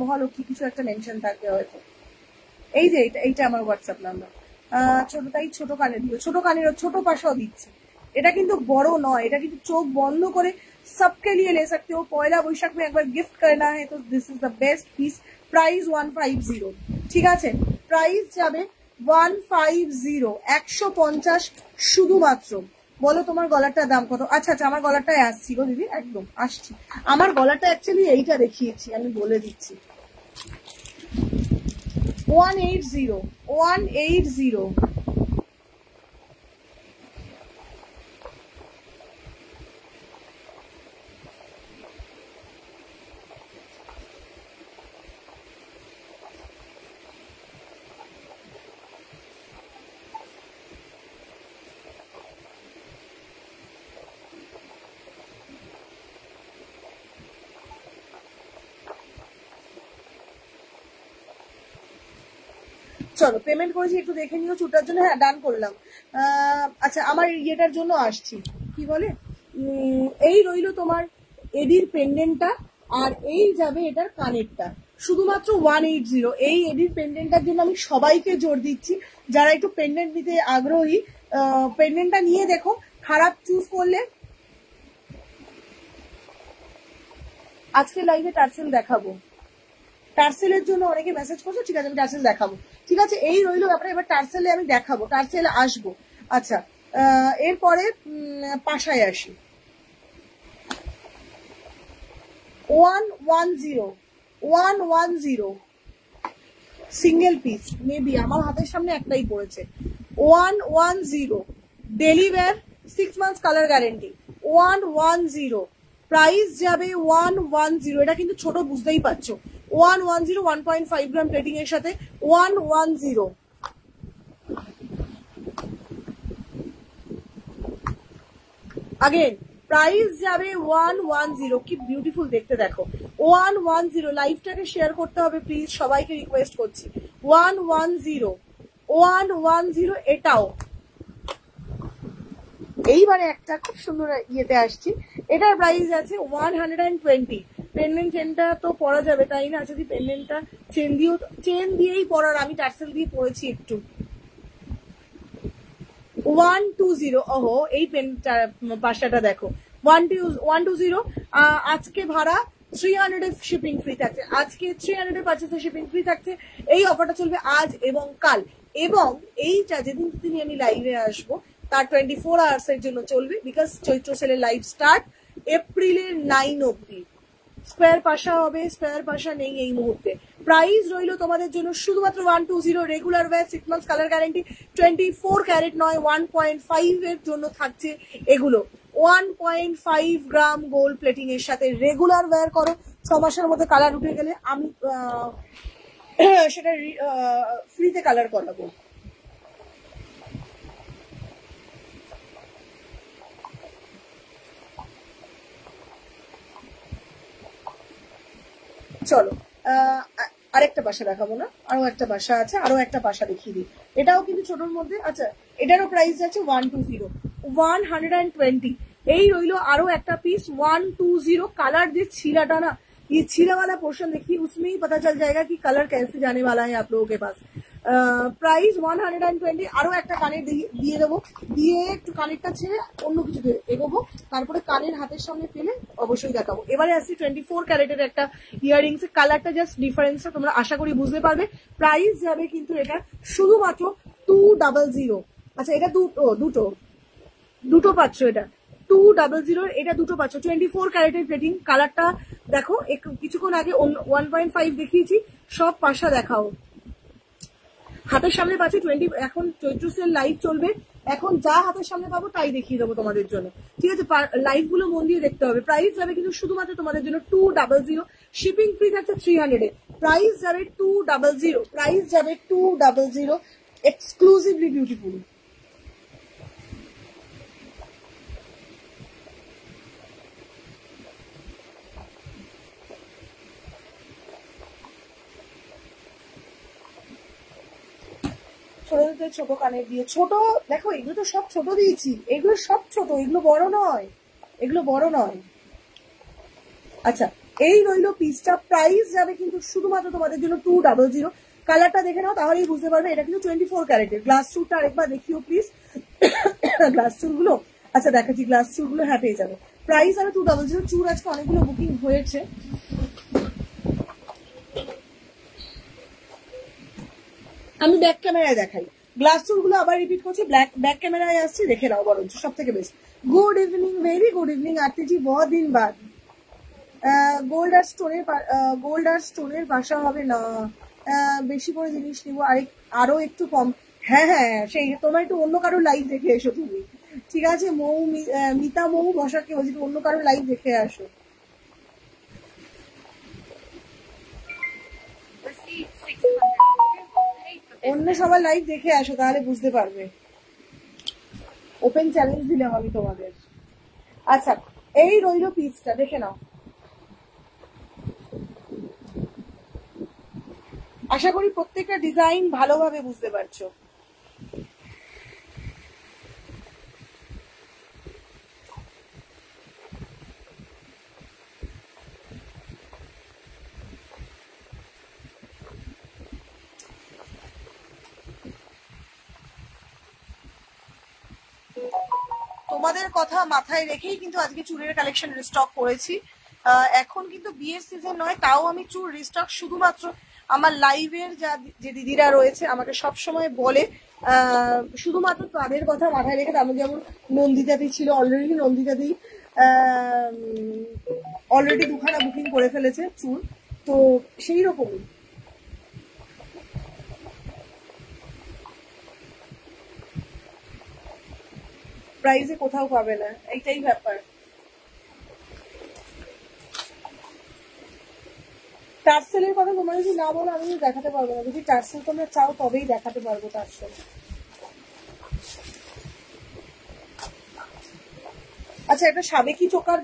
মহালক্ষ্মী কিছু একটা মেনশন থাকবে হয়তো। এই যে এইটা আমার হোয়াটসঅ্যাপ নাম্বার। ছোটটাই ছোট কানে দিও, ছোট কানেরও ছোট পাশাও দিচ্ছে। এটা কিন্তু বড় নয়, এটা কিন্তু চোখ বন্ধ করে सबके लिए ले सकते हो। পয়লা বৈশাখ में একবার গিফট करना है तो this is the best piece. Price 150, ঠিক আছে। প্রাইস যাবে 150, 150 শুধুমাত্র। বলো তোমার গলাটার দাম কত? আচ্ছা আচ্ছা, আমার গলাটায় আসছি গো দিদি, একদম আসছি। আমার গলাটা অ্যাকচুয়ালি এইটা দেখিয়েছি, আমি বলে দিচ্ছি 180। চলো পেমেন্ট করেছি, একটু দেখে নিও চুটার জন্য। হ্যাঁ ডান করলাম। আচ্ছা আমার ইয়েটার জন্য আসছি, কি বলে, এই রইলো তোমার এডির পেন্ডেন্টটা, আর এই যাবে এটার কানেরটা, শুধুমাত্র 180। এই এডির পেন্ডেন্টটার জন্য আমি সবাইকে জোর দিচ্ছি, যারা একটু পেন্ডেন্ট নিতে আগ্রহী পেন্ডেন্টটা নিয়ে দেখো। খারাপ চুজ করলে আজকে লাইভে টার্সেল দেখাবো, টার্সেলের জন্য অনেকে মেসেজ করছো, ঠিক আছে আমি টার্সেল দেখাবো, ঠিক আছে। এই রইলো ব্যাপারে, এবার টার্সেলে আমি দেখাবো, টার্সেলে আসবো। আচ্ছা এরপরে পাশায় আসি। 110 সিঙ্গেল পিস, মেবি আমার হাতের সামনে একটাই পড়েছে। 110 daily wear, 6 months colour guarantee. 110 price যাবে 110। এটা কিন্তু ছোট, বুঝতেই পারছো। 110, 1.5 গ্রাম প্লেটিং এর সাথে 110। अगेन प्राइस যাবে 110। কি বিউটিফুল দেখতে দেখো। 110 লাইভটাকে শেয়ার করতে হবে প্লিজ, সবাইকে রিকোয়েস্ট করছি। 110 এটাও। এইবারে একটা খুব সুন্দর ইয়েতে আসছি, এটার প্রাইস আছে 120। পেন্ডেন্ট চেনটা তো পরা যাবে তাই না? যদি পেন্ডেন্টটা চেন দিয়েই পরার, আমি টার্সেল দিয়ে পরেছি একটু। 120। ওহো এই পেনটা পাশাটা দেখো, 120। আজকে ভাড়া 300 এর শিপিং ফ্রি থাকছে, আজকে 300 এর পারচেসে শিপিং ফ্রি থাকছে। এই অফারটা চলবে আজ এবং কাল, এবং এইটা যেদিন তিনি আমি লাইভে আসবো তার 24 আওয়ার্স এর জন্য চলবে, বিকজ চৈত্র সেলের লাইভ স্টার্ট এপ্রিলের 9 অব্দি। স্কোয়ার পাশা হবে, স্কোয়ার পাশা নেই এই মুহূর্তে। প্রাইস রইলো তোমাদের জন্য শুধুমাত্র 120, regular wear, 6 months colour guarantee, 24 carat নয়, 1.5 এর জন্য থাকছে এগুলো। 1.5 গ্রাম গোল্ড প্লেটিং এর সাথে রেগুলার ওয়্যার করো, 6 মাসের মধ্যে কালার উঠে গেলে আমি সেটা ফ্রিতে কালার করাবো। চলো আরেকটা পাশা দেখাবো না, আরো একটা পাশা আছে, আরো একটা পাশা দেখিয়ে দিই। এটাও কিন্তু ছোটর মধ্যে। আচ্ছা, এটারও প্রাইস আছে 120, 120। এই রইলো আরো একটা পিস 120। কালার যে ছিলাটা ना, ये छीला वाला पोर्शन देखिए, उसमें ही पता चल जाएगा कि कलर कैसे जाने वाला है आप लोगों के पास। প্রাইস 120। আরো একটা কানের দিয়ে দেবো, দিয়ে একটু কানেরটা ছেড়ে অন্য কিছুতে এগোবো, তারপরে কানের হাতের সামনে পেলে অবশ্যই দেখাবো। এবারে আসছি 24 ক্যারেটের একটা ইয়াররিংস। কালারটা জাস্ট ডিফারেন্সটা তোমরা আশা করি বুঝতে পারবে। প্রাইস যাবে কিন্তু এটা শুধুমাত্র 200। আচ্ছা, এটা দুটো পাচ্ছ, এটা 200, এটা দুটো পাচ্ছ। 24 ক্যারেটের প্লেটিং। কালারটা দেখো, কিছুক্ষণ আগে 1.5 দেখিয়েছি, সব পাশা দেখাও। হাতের সামনে পাচ্ছি 20। এখন চৈত্র সেল লাইভ চলবে, এখন যা হাতের সামনে পাবো তাই দেখিয়ে দেবো তোমাদের জন্য, ঠিক আছে? লাইভ গুলো মন দিয়ে দেখতে হবে। প্রাইস যাবে কিন্তু শুধুমাত্র তোমাদের জন্য 200, শিপিং ফ্রি থাকছে 300 এ। প্রাইস যাবে 200, প্রাইস যাবে 200, এক্সক্লুসিভলি বিউটিফুল। ছোট কানের দিয়ে ছোট, দেখো এগুলো তো সব ছোট দিয়েছি, এগুলো সব ছোট, এগুলো বড় নয়, এগুলো বড় নয়। আচ্ছা, এই রইলো পিসটা। প্রাইস যাবে কিন্তু শুধুমাত্র তোমাদের জন্য 200। কালারটা দেখে নাও, তাহলেই বুঝতে পারবে এটা কিন্তু 24 ক্যারেটের। গ্লাস চুরটা আরেকবার দেখিও প্লিজ, গ্লাস চুরগুলো। আচ্ছা দেখাচ্ছি, গ্লাস চুরগুলো হ্যাঁ পেয়ে যাবে। প্রাইস যাবে 200। চুর আজকে অনেকগুলো বুকিং হয়েছে। আমি ব্যাক ক্যামেরায় দেখাই, গ্লাস চুলগুলো আবার রিপিট করছি, ব্যাক ক্যামেরায় আসছে, দেখে নাও বরঞ্চ সব থেকে best. Good evening, very good evening আরতিজি, বহুত দিন বাদ। গোল্ড আর স্টোনের বাসা হবে না, বেশি করে জিনিস নিবো, আরো একটু কম। হ্যাঁ হ্যাঁ, সেই তোমার একটু অন্য কারো লাইভ দেখে এসো তুমি, ঠিক আছে? মিতা মৌ বসাকে বলছি, অন্য কারো লাইভ দেখে আসো। অন্য সবার লাইভ দেখে আসো, তাহলে বুঝতে পারবে। ওপেন চ্যালেঞ্জ দিলাম আমি তোমাদের। আচ্ছা, এই রইল পিসটা, দেখে নাও। আশা করি প্রত্যেকটা ডিজাইন ভালোভাবে বুঝতে পারছো। তোমাদের কথা মাথায় রেখেই কিন্তু আজকে চুলের কালেকশন রিস্টক করেছি। এখন কিন্তু বিয়ের সিজন নয়, তাও আমি চুল রিস্টক শুধুমাত্র আমার লাইভের যে দিদিরা রয়েছে আমাকে সব সময় বলে, শুধুমাত্র তাদের কথা মাথায় রেখে। তেমন যেমন নন্দিতাদি ছিল, অলরেডি নন্দিতাদি অলরেডি 2খানা বুকিং করে ফেলেছে চুল, তো সেই রকমই। প্রাইসে কোথাও পাবে না, এইটাই ব্যাপার। টার্সেলের কথা তোমরা যদি না বলো আমি দেখাতে পারবো না, যদি টার্সেল তোমরা চাও তবেই দেখাতে পারবো টার্সেল। আচ্ছা, একটা সাবেকি চোকার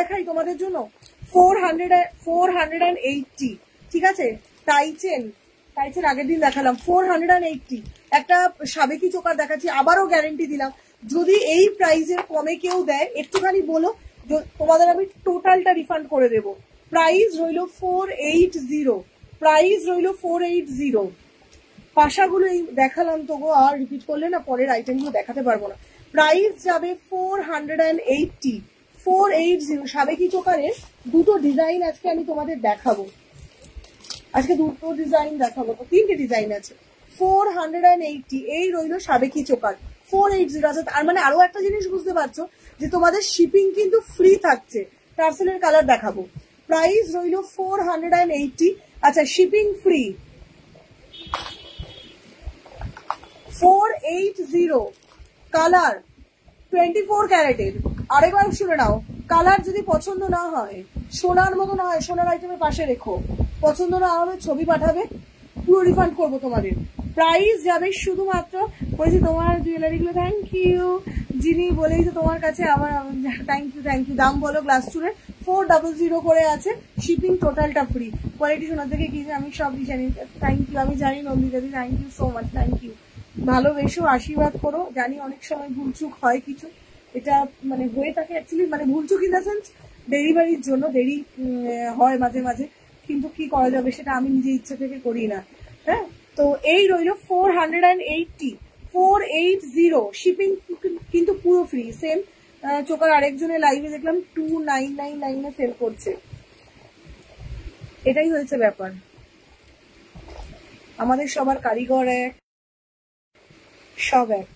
দেখাই, তোমাদের জন্য 480, ঠিক আছে? টাইচেন আগের দিন দেখালাম, 480 একটা সাবেকি চোকার দেখাচ্ছি, আবারও গ্যারেন্টি দিলাম যদি এই প্রাইসের কমে কেউ দেয় একটুখানি বলো, তোমাদের আমি টোটালটা রিফান্ড করে দেবো। প্রাইস রইল 480, পাশাগুলো এই দেখালাম তো গো, আর রিপিট করলে না পরের আইটেমগুলো দেখাতে পারবো না। প্রাইস যাবে 480, সাবেকি চোকারের দুটো ডিজাইন আজকে আমি তোমাদের দেখাবো। আজকে দুটো ডিজাইন দেখাবো, তো 3টে ডিজাইন আছে। 480, এই রইল সাবেকি চোকার 480। আচ্ছা, তার মানে আরো একটা জিনিস বুঝতে পারছো যে তোমাদের শিপিং কিন্তু ফ্রি থাকছে, টার্সেলের কালার দেখাবো। প্রাইস রইল 480। আচ্ছা শিপিং ফ্রি 480। কালার 24 ক্যারেটের। আরেকবার শুনে নাও, কালার যদি পছন্দ না হয়, সোনার মতো না হয়, সোনার আইটেমের পাশে রেখো, পছন্দ না হবে ছবি পাঠাবে, পুরো রিফান্ড করবো তোমাদের। প্রাইস যাবে শুধুমাত্র, বলছি তোমার জুয়েলারি গুলো থ্যাংক ইউ, যিনি বলেই তো তোমার কাছে আমার থ্যাংক ইউ। দাম বলো গ্লাস চুলের 400 করে আছে, শিপিং টোটালটা ফ্রি। কোয়ালিটি সোনার থেকে কি আমি সবই জানি, থ্যাংক ইউ। আমি জানি নন্দিতাদি, thank you so much, thank you. ভালোবেসো, আশীর্বাদ করো। জানি অনেক সময় ভুলচুক হয় কিছু, এটা মানে হয়ে থাকে অ্যাকচুয়ালি, মানে ভুলচুক ইন দ্য সেন্স ডেলিভারির জন্য দেরি হয় মাঝে মাঝে, কিন্তু কি করা যাবে, সেটা আমি নিজে ইচ্ছা থেকে করি না। হ্যাঁ, তো এই রইল 480 শিপিং কিন্তু পুরো ফ্রি। সেম চোকার আরেকজনের লাইভে দেখলাম 2999 সেল করছে। এটাই হয়েছে ব্যাপার, আমাদের সবার কারিগর এক, সব এক।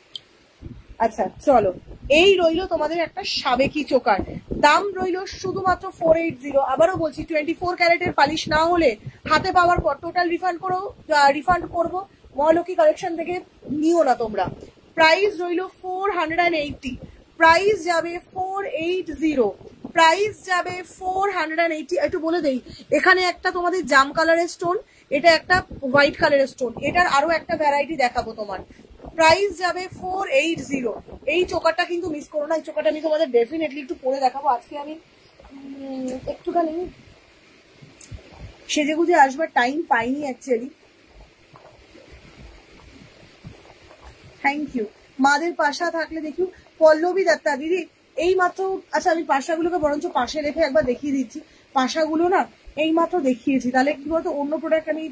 আচ্ছা চলো, এই রইল তোমাদের একটা সাবেকি চোকার, দাম রইল শুধুমাত্র 480। আবারও বলছি 24 ক্যারেটের পালিশ না হলে হাতে পাওয়ার পর টোটাল রিফান্ড করবো। মহালক্ষ্মী কালেকশন থেকে নিও না তোমরা। প্রাইস রইল 480, প্রাইস যাবে 480, প্রাইস যাবে 480। একটু বলে দেই, এখানে একটা তোমাদের জাম কালারের স্টোন, এটা একটা হোয়াইট কালারের স্টোন, এটার আরো একটা ভ্যারাইটি দেখাবো তোমার। প্রাইস যাবে 480। এই চোকারটা কিন্তু মিস করো না, এই চোকারটা আমি তোমাদের ডেফিনেটলি একটু পরে দেখাবো। আজকে আমি একটুখানি সেজে গুজে আসবার টাইম পাইনি অ্যাকচুয়ালি। Thank you. মাদের পাশা থাকলে দেখিও, পল্লবী দত্তা দিদি এই মাত্র। আচ্ছা আমি পাশাগুলোকে বরঞ্চ পাশে রেখে একবার দেখিয়ে দিচ্ছি। পাশাগুলো না এই মাত্র দেখিয়েছি, তাহলে কি বলতো অন্য প্রোডাক্ট আমি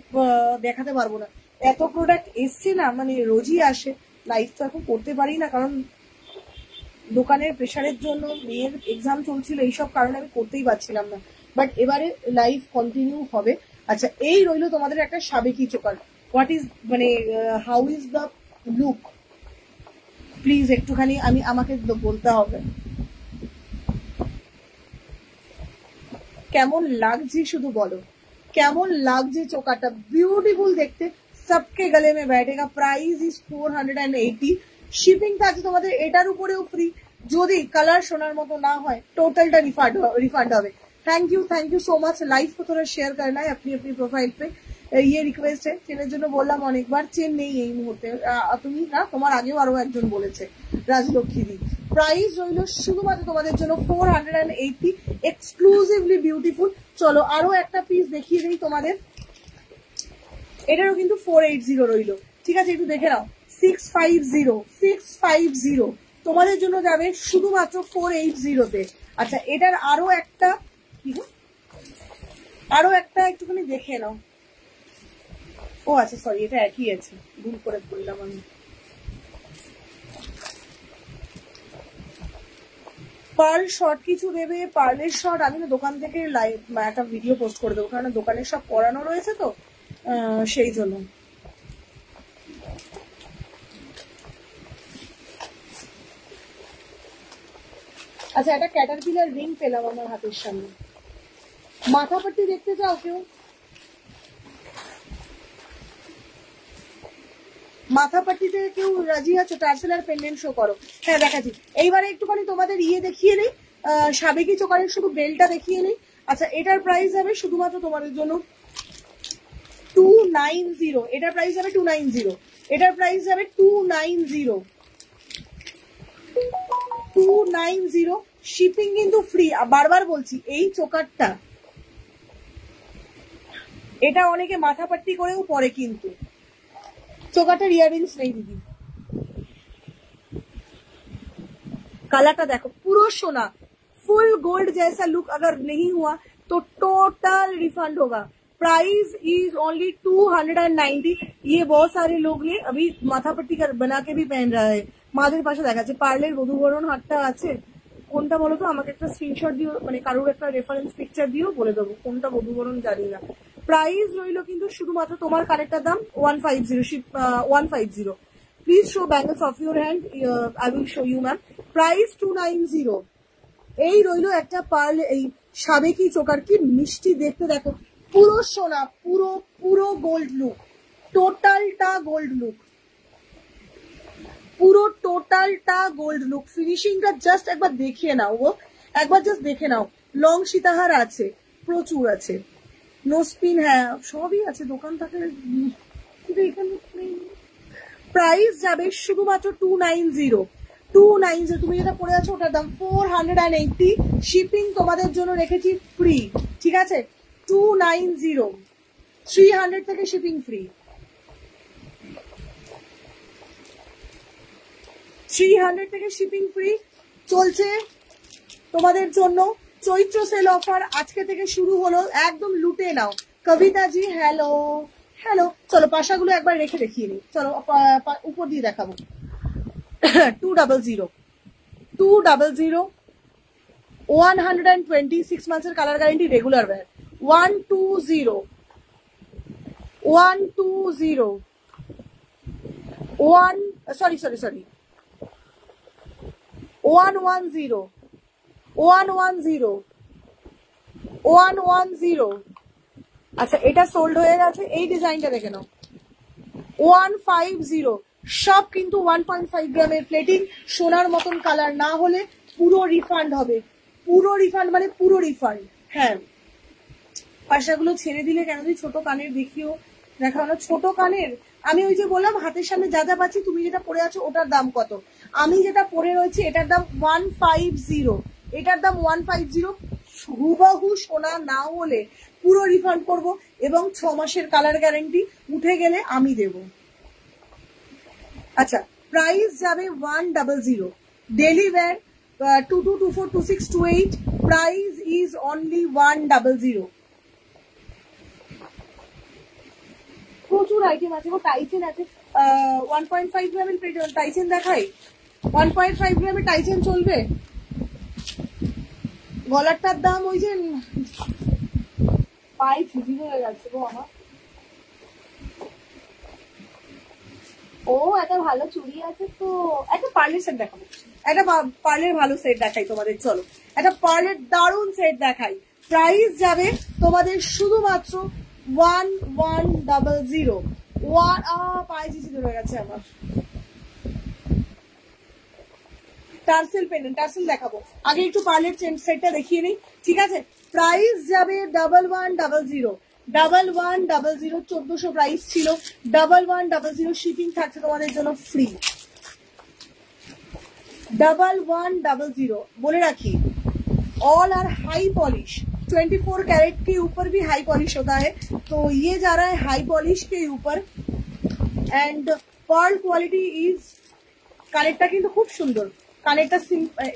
দেখাতে পারবো না। এত প্রোডাক্ট এসছে না, মানে রোজই আসে, লাইভ তো এখন করতে পারি না, কারণ দোকানের প্রেশারের জন্য, মেয়ের এক্সাম চলছিল, এইসব কারণে আমি করতেই পারছিলাম না। বাট এবারে লাইভ কন্টিনিউ হবে। আচ্ছা এই রইল তোমাদের একটা সাবেকি চোকার। হোয়াট ইজ মানে how is the look, please একটুখানি আমাকে বলতে হবে কেমন লাগছে, শুধু বলো কেমন লাগছে চোকারটা। বিউটিফুল দেখতে, सबके गले में बैठेगा। Price is 480। শিপিং থাকছে তোমাদের এটার উপরেও ফ্রি। যদি কালার সোনার মতো না হয় টোটালটা রিফান্ড হবে। Thank you so much. Live को थोड़ा शेयर करना है अपनी अपनी प्रोफाइल पे, ये রিকোয়েস্ট है। চেনের জন্য বললাম অনেকবার, চেন নেই এই মুহূর্তে, তুমি না, তোমার আগেও আরো একজন বলেছে, রাজলক্ষ্মী দি। প্রাইস রইল শুধুমাত্র তোমাদের জন্য 480, এক্সক্লুসিভলি বিউটিফুল। চলো আরো একটা পিস দেখিয়ে দিই তোমাদের, এটারও কিন্তু 480 রইল। ঠিক আছে, একটু দেখে নাও। 650 তোমাদের জন্য যাবে শুধুমাত্র 480 তে। আচ্ছা এটার আরো একটা একটুখানি দেখে নাও। ও আচ্ছা সরি, এটা একই আছে, ভুল করে বললাম আমি। পার্ল শর্ট কিছু দেবে, পার্লের শর্ট আমি না দোকান থেকে লাইভ একটা ভিডিও পোস্ট করে দেবো, কারণ দোকানে সব পড়ানো রয়েছে তো সেই জন্য। আচ্ছা একটা ক্যাটারপিলার রিং পেলাম আমার হাতের সামনে। মাথাপট্টি দেখতে চাও কেউ? মাথাপট্টিতে কেউ রাজি আছো? টার্সেল আর পেন্ডেন্ট শো করো। হ্যাঁ দেখাচ্ছি। এইবারে একটুখানি তোমাদের দেখিয়ে নেই, সাবেকি চোকারের শুধু বেলটা দেখিয়ে নেই। আচ্ছা এটার প্রাইস হবে শুধুমাত্র তোমাদের জন্য 290। এটার প্রাইস যাবে 290। এটার প্রাইস যাবে 290। শিপিং কিন্তু ফ্রি। বারবার বলছি এই চোকারটা, এটা অনেকে মাথাপাট্টি করেও পরে, কিন্তু চোকারটার ইয়াররিংস নেই দিদি। কালারটা দেখো, পুরো সোনা, फुल गोल्ड जैसा लुक अगर नहीं हुआ तो टोटल रिफंड होगा। Price is only 290। ये बहुत सारे लोग ने अभी माथा पट्टी बना के भी पहन रहा है। মাদের পাশে দেখাচ্ছে পার্লের বধূবরণ হারটা আছে, কোনটা বলো তো, আমাকে একটা স্ক্রিনশট দিও, মানে কারোর একটা রেফারেন্স পিকচার দিও, বলে দেবো কোনটা বধূবরণ জানি না। প্রাইস রইল কিন্তু শুধুমাত্র তোমার কানেরটার দাম 150। Please show bangles of your hand, I will show you ma'am. Price 290। এই রইলো একটা পার্ল, এই সাবেকি চোকার, কি মিষ্টি দেখতে দেখো, পুরো সোনা, পুরো পুরো গোল্ড লুক, টোটালটা গোল্ড লুক, পুরো টোটালটা গোল্ড লুক। ফিনিশিংটা জাস্ট একবার দেখিয়ে নাও গো, একবার জাস্ট দেখে নাও। লং সীতাহার আছে, প্রচুর আছে, নো স্পিন, হ্যাঁ সবই আছে, দোকান থাকলে। কিন্তু এখানে প্রাইস যাবে শুধুমাত্র 290, 290। তুমি যেটা পড়ে আছো ওটার দাম 480, শিপিং তোমাদের জন্য রেখেছি ফ্রি, ঠিক আছে? 290, 300 থেকে শিপিং ফ্রি, 300 থেকে শিপিং ফ্রি চলছে তোমাদের জন্য। চৈত্র সেল অফার আজকে থেকে শুরু হলো, একদম লুটে নাও। কবিতা জি হ্যালো, হ্যালো। চলো পাশাগুলো একবার রেখে দেখিয়ে নিই, চলো উপর দিয়ে দেখাবো। 200, 200, 126 মান্থসের কালার গ্যারেন্টি, রেগুলার ওয়্যার। 120, 120, 110, 110, 110। আচ্ছা এটা সোল্ড হয়ে গেছে, এই ডিজাইনটা দেখে নাও। 150, সব কিন্তু 1.5 গ্রামের প্লেটিং, সোনার মতন কালার না হলে পুরো রিফান্ড হবে, পুরো রিফান্ড মানে পুরো রিফান্ড। হ্যাঁ পাশাগুলো ছেড়ে দিলে কেন, ছোট কানের দেখিও, দেখাও না ছোট কানের। আমি ওই যে বললাম হাতের সামনে যা যা পাচ্ছি, তুমি যেটা পরে আছো ওটার দাম কত, আমি যেটা পরে রয়েছি এটার দাম 150, এটার দাম 150। হুবহু সোনা না হলে পুরো রিফান্ড করব, এবং 6 মাসের কালার গ্যারেন্টি, উঠে গেলে আমি দেব। আচ্ছা প্রাইস যাবে 100, daily wear 22242628, price is only 100। প্রচুর আইটেম আছে, টাইচেন আছে, 1.5 গ্রামের টাইচেন দেখাই, 1.5 গ্রামের টাইচেন চলবে। গলারটার দাম ওই যে পায়ে ছিজি হয়ে গেছে গো আমার। ও একটা ভালো চুড়ি আছে তো, একটা পার্লের সেট দেখাবো, একটা পার্লের ভালো সেট দেখাই তোমাদের। চলো একটা পার্লের দারুণ সেট দেখাই। প্রাইস যাবে তোমাদের শুধুমাত্র 1100। পায়ে ছিজি ধরে গেছে আমার। টার্সেল পেন্ডেন্ট, টার্সেল দেখাবো, আগে একটু পার্লের সেটটা দেখিয়ে নিই, ঠিক আছে? প্রাইস যাবে 1100, 1100, 1400 প্রাইস ছিল, 1100, শিপিং থাকছে তোমাদের জন্য ফ্রি। 1100 बोले रखी, all are high polish, 24 carat के ऊपर भी हाई पॉलिश होता है, तो ये जा रहा है हाई पॉलिश के ऊपर। एंड पर्ल क्वालिटी इज, কানেরটা কিন্তু খুব সুন্দর, কানেরটা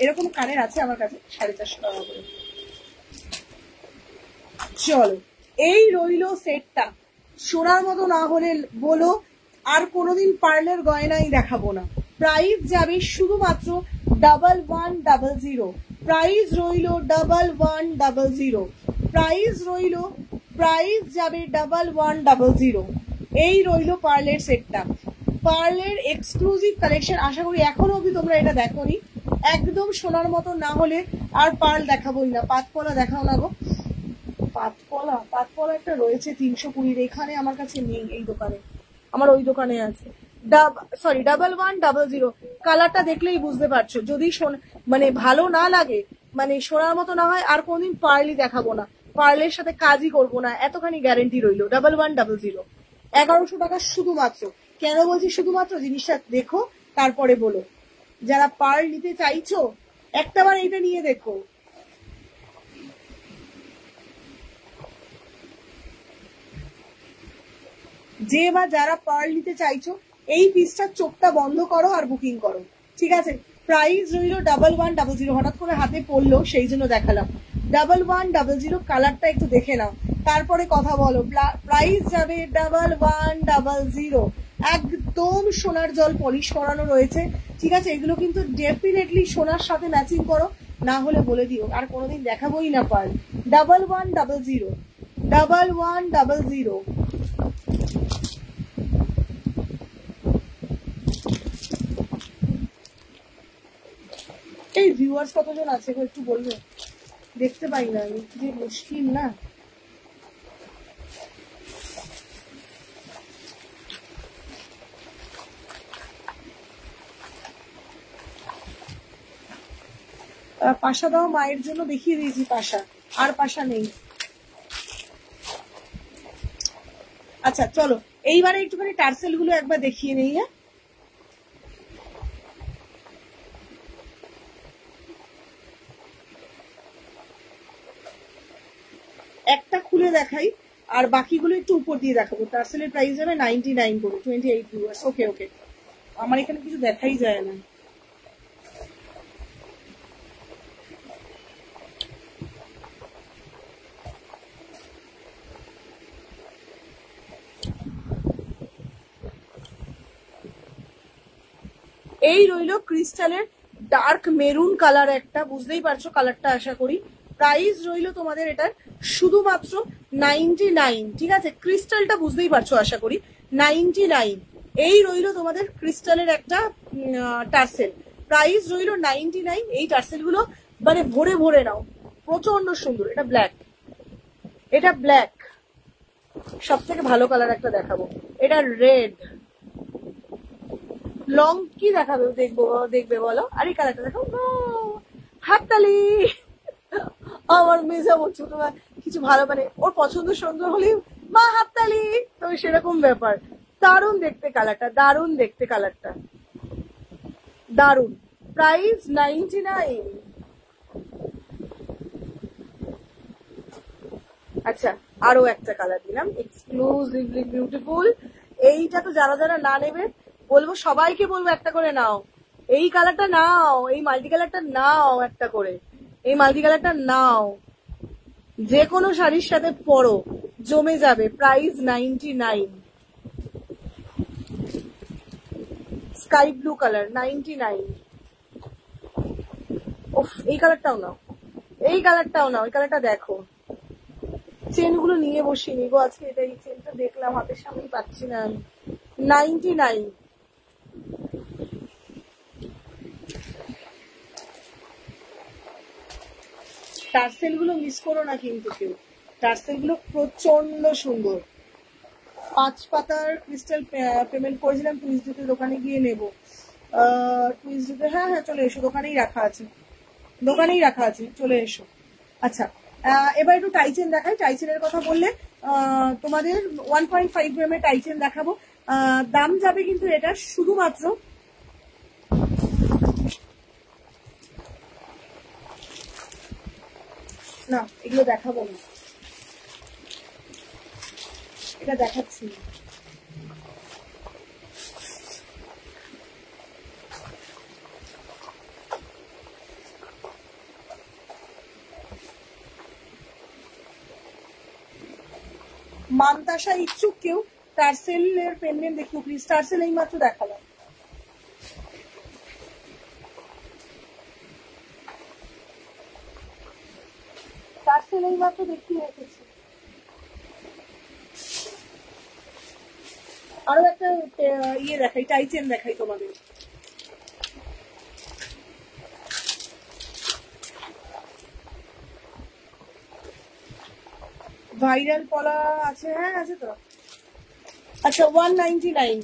এরকম কানের আছে আমার কাছে 450 টাকা করে। চলো এই রইলো সেটটা, সোনার মতো না হলে বলো, আর কোনোদিন পার্লের গয়নাই দেখাবো না। প্রাইস যাবে শুধুমাত্র 1100, প্রাইস রইলো 1100, প্রাইস রইলো, প্রাইস যাবে 1100। এই রইলো পার্লের সেটটা, পার্লের এক্সক্লুসিভ কালেকশন। আশা করি এখনো অব্দি তোমরা এটা দেখোনি, একদম সোনার মতো না হলে আর পার্ল দেখাবোই না। পাতপলা দেখাও না গো, পাতপলা, পাতপলা একটা রয়েছে 320, এখানে আমার কাছে নেই, এই দোকানে, আমার ওই দোকানে আছে। 1100, কালারটা দেখলেই বুঝতে পারছো। যদি মানে ভালো না লাগে, মানে সোনার মতো না হয়, আর কোনদিন পার্লই দেখাবো না, পার্লের সাথে কাজই করবো না, এতখানি গ্যারেন্টি রইলো। 1100, 1100 টাকা শুধুমাত্র। কেন বলছি শুধুমাত্র, জিনিসটা দেখো তারপরে বলো। যারা পার্ল নিতে চাইছো একটাবার এইটা নিয়ে দেখো। যে বা যারা পার্ল নিতে চাইছো, এই পিসটার চোখটা বন্ধ করো আর বুকিং করো, ঠিক আছে? প্রাইস রইল 1100, হঠাৎ করে হাতে পড়লো সেই জন্য দেখালাম। 1100, কালারটা একটু দেখে নাও তারপরে কথা বলো। প্রাইস যাবে 1100, একদম সোনার জল পলিশ করানো রয়েছে, ঠিক আছে? এগুলো কিন্তু ডেফিনেটলি সোনার সাথে ম্যাচিং করো, না হলে বলে দিও আর কোনোদিন দেখাবোই না পার্ল। 1100, 1100। এই ভিউয়ার্স কতজন আছে একটু বলবে, দেখতে পাই না, যে মুশকিল না। পাশা দাও, মায়ের জন্য দেখিয়ে দিয়েছি পাশা, আর পাশা নেই। আচ্ছা চলো এইবারে একটুখানি টার্সেল গুলো একবার দেখিয়ে নেই। হ্যাঁ, একটা খুলে দেখাই আর বাকিগুলো একটু উপর দিয়ে দেখাবো। টার্সেলের প্রাইস যাবে 99 করে, 28 ভিউয়ার্স। ওকে ওকে, আমার এখানে কিছু দেখাই যায় না। এই রইল ক্রিস্টালের ডার্ক মেরুন কালার একটা, বুঝতেই পারছো কালারটা আশা করি। প্রাইস রইল তোমাদের এটার শুধুমাত্র 99, ঠিক আছে? ক্রিস্টালটা বুঝতেই পারছো আশা করি, 99। এই রইল তোমাদের ক্রিস্টালের একটা টার্সেল, প্রাইস রইল 99। এই টার্সেল গুলো মানে ভরে ভরে নাও, প্রচন্ড সুন্দর। এটা ব্ল্যাক, এটা ব্ল্যাক, সব থেকে ভালো কালার একটা দেখাবো, এটা রেড। লং কি দেখাবে, দেখবো দেখবে বলো? আর এই কালারটা দেখো, হাততালি। আমার মেজা বলছো তোমার কিছু ভালো, মানে ওর পছন্দ সুন্দর হলে মা হাততালি, তো সেরকম ব্যাপার। দারুণ দেখতে কালারটা, দারুণ দেখতে কালারটা, দারুণ। প্রাইস 99। আচ্ছা আরো একটা কালার দিলাম, এক্সক্লুসিভলি বিউটিফুল। এইটা তো যারা যারা না নেবে বলবো, সবাইকে বলবো একটা করে নাও, এই কালারটা নাও, এই মাল্টি কালারটা নাও একটা করে, এই মাল্টি কালারটা নাও, যে কোনো শাড়ির সাথে পরো, জমে যাবে। প্রাইস 99। Sky blue colour 99। ওফ, এই কালারটাও নাও, এই কালারটাও নাও, এই কালারটা দেখো। চেন গুলো নিয়ে বসিনি গো আজকে, এটা এই চেনটা দেখলাম হাতের সামনেই পাচ্ছি না আমি। 99। টার্সেল গুলো মিস করো না কিন্তু কেউ, টার্সেল গুলো প্রচন্ড সুন্দর। 5 পাতার ক্রিস্টাল পেমেন্ট করেছিলাম টুইসডেতে, দোকানে গিয়ে নেবো। টুইসডেতে, হ্যাঁ হ্যাঁ চলে এসো, দোকানেই রাখা আছে, দোকানেই রাখা আছে, চলে এসো। আচ্ছা এবার একটু টাইচেন দেখাই। টাইচেনের কথা বললে তোমাদের 1.5 গ্রামের টাইচেন দেখাবো। দাম যাবে কিন্তু এটা শুধুমাত্র, না এগুলো দেখাবো না, এটা দেখাচ্ছি। মানতাসা ইচ্ছুক কেউ টার্সেলের পেন্ডেন্ট দেখিও প্লিজ। টার্সেল এই মাত্র দেখালাম। টার্সেল এই মাত্র দেখিয়ে রেখেছি। আরো একটা ইয়ে দেখাই, টাইচেন দেখাই তোমাদের। ভাইরাল পলা আছে, হ্যাঁ আছে তো। আচ্ছা 199।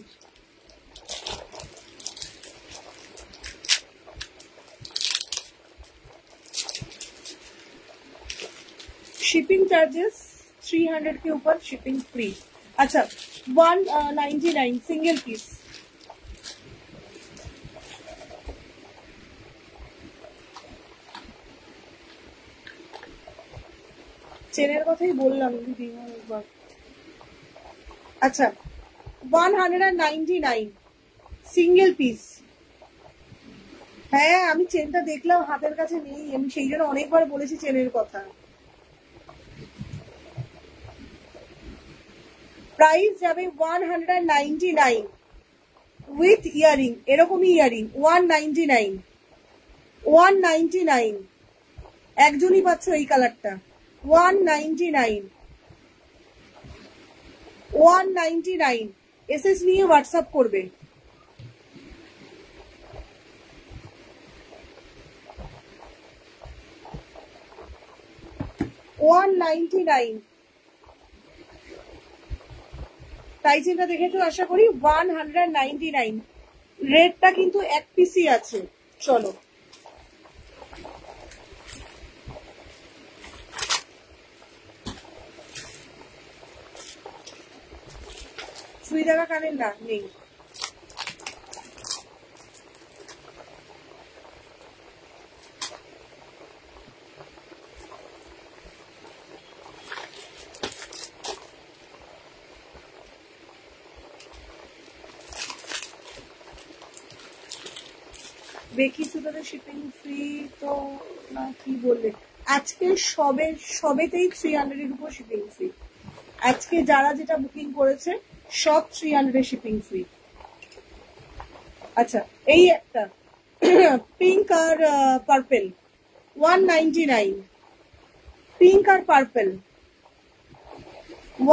शिपिंग चार्जेस 300 के ऊपर शिपिंग फ्री। अच्छा 199 सिंगल पीस। চেনের কথাই বললাম দিদি একবার। আচ্ছা 199 সিঙ্গেল পিস। হ্যাঁ আমি চেনটা দেখলাম হাতের কাছে নেই, আমি সেই জন্য অনেকবার বলেছি চেনের কথা। প্রাইস যাবে 199 উইথ ইয়ারিং, এরকমই ইয়ারিং 199। 199 একজনই পাচ্ছ এই কালারটা, 199। 199 এসএস নিয়ে হোয়াটসঅ্যাপ করবে। 199 টাইচেনটা দেখে তো আশা করি 199 রেটটা কিন্তু এক পিসই আছে। চলো সুই দেখা কানের না নেই। বেকি সুতাদের শিপিং ফ্রি তো না কি বললে? আজকে সবেতেই 300 এর উপর শিপিং ফ্রি। আজকে যারা যেটা বুকিং করেছে সব 300 শিপিং ফ্রি। আচ্ছা এই একটা পিঙ্ক আর পার্পেল 199, পিঙ্ক আর পার্পেল